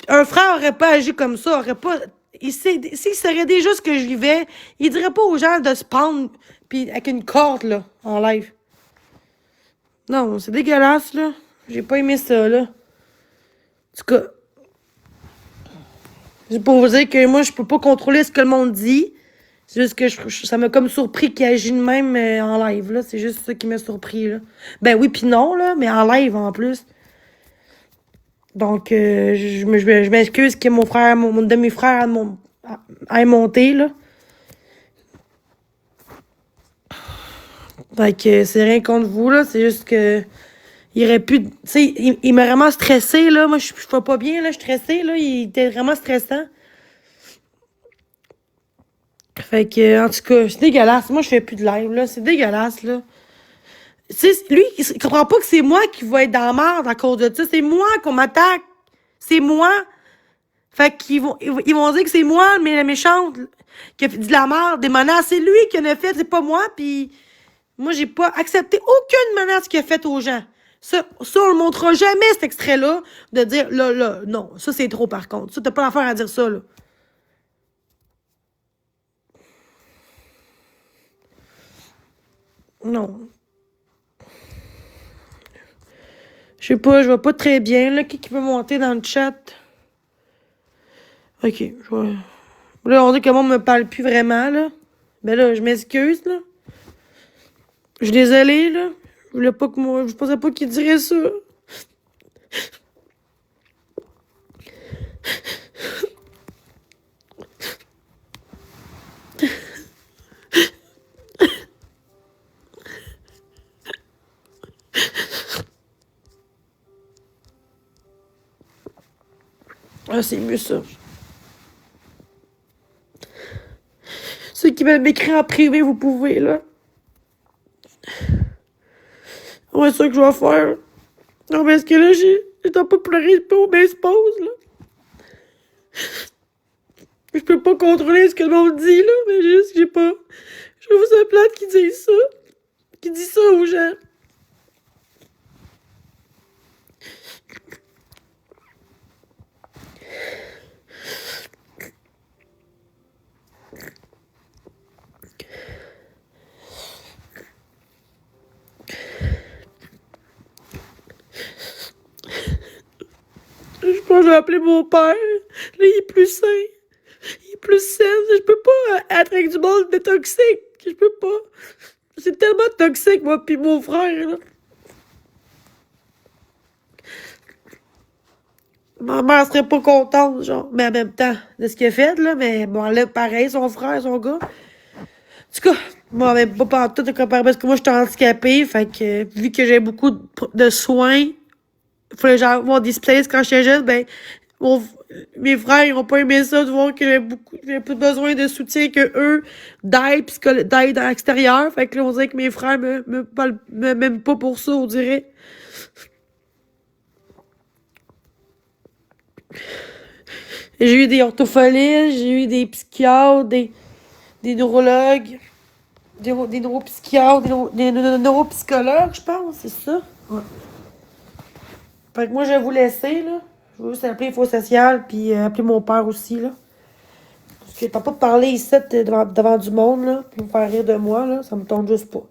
Un frère aurait pas agi comme ça, aurait pas... S'il saurait déjà ce que je vivais, il dirait pas aux gens de se prendre pis avec une corde, là, en live. Non, c'est dégueulasse, là. J'ai pas aimé ça, là. En tout cas, c'est pour vous dire que moi, je peux pas contrôler ce que le monde dit. C'est juste que ça m'a comme surpris qu'il agit de même en live, là. C'est juste ça qui m'a surpris, là. Ben oui, pis non, là, mais en live, en plus. Donc, je m'excuse que mon frère, mon demi-frère ait monté, là. Fait que c'est rien contre vous, là. C'est juste que... Il aurait pu... Tu sais, il m'a vraiment stressé, là. Moi, je fais pas bien, là. Je suis stressée, là. Il était vraiment stressant. Fait que, en tout cas, c'est dégueulasse. Moi, je fais plus de live, là. C'est dégueulasse, là. Tu sais, lui, il comprend pas que c'est moi qui vais être dans la merde à cause de ça. C'est moi qu'on m'attaque. C'est moi. Fait qu'ils vont dire que c'est moi, mais la méchante, qui a dit de la merde, des menaces. C'est lui qui en a fait, c'est pas moi. Puis moi, j'ai pas accepté aucune menace qu'il a faite aux gens. Ça, on le montrera jamais, cet extrait-là, de dire, là, non, ça, c'est trop, par contre. Ça, t'as pas l'affaire à dire ça, là. Non. Je sais pas, je vais pas très bien, là. Qui peut monter dans le chat? Ok, je vais... Là, on dit que le monde me parle plus vraiment, là. Ben là, je m'excuse, là. Je suis désolée, là. Je pensais pas qu'il dirait ça. Ah, c'est mieux ça. Ceux qui veulent m'écrire en privé, vous pouvez, là. Ouais, c'est ça que je vais faire. Non, parce que là, je dois pas pleurer pour mes sposes, là. Je peux pas contrôler ce que le monde dit, là, mais juste, j'ai pas... Je trouve ça plate qu'ils disent ça. Qu'ils disent ça aux gens. Je pense que je vais appeler mon père. Là, il est plus sain. Il est plus sain. Je peux pas être avec du monde de toxique. Je peux pas. C'est tellement toxique, moi pis mon frère, là. Ma mère serait pas contente, genre. Mais en même temps, de ce qu'il a fait, là. Mais bon, là, pareil, son frère, son gars. En tout cas, moi, même pas partout de comparer parce que moi, je suis handicapée. Fait que, vu que j'ai beaucoup de soins, il fallait genre avoir des spécialistes quand j'étais jeune, ben, mes frères, ils ont pas aimé ça de voir que j'ai plus besoin de soutien que eux, d'aide à l'extérieur. Fait que là, on dirait que mes frères m'aiment pas pour ça, on dirait. J'ai eu des orthophonistes, j'ai eu des psychiatres, des neurologues, des neuropsychiatres, des neuropsychologues, je pense, c'est ça. Ouais. Fait que moi, je vais vous laisser, là. Je vais juste appeler Info Social, puis appeler mon père aussi, là. Parce que t'as pas parlé ici devant du monde, là, puis me faire rire de moi, là, ça me tente juste pas.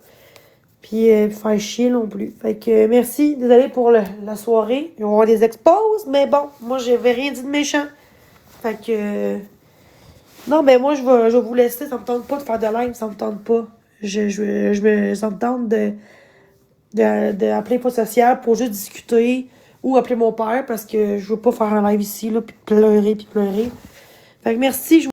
Puis faire chier non plus. Fait que merci, désolé pour la soirée. Il va y avoir des exposes, mais bon, moi, j'avais rien dit de méchant. Fait que... non, mais moi, je vais vous laisser. Ça me tente pas de faire de live, ça me tente pas. Ça me tente d'appeler Info Social pour juste discuter ou appeler mon père parce que je veux pas faire un live ici, là, puis pleurer. Fait que merci.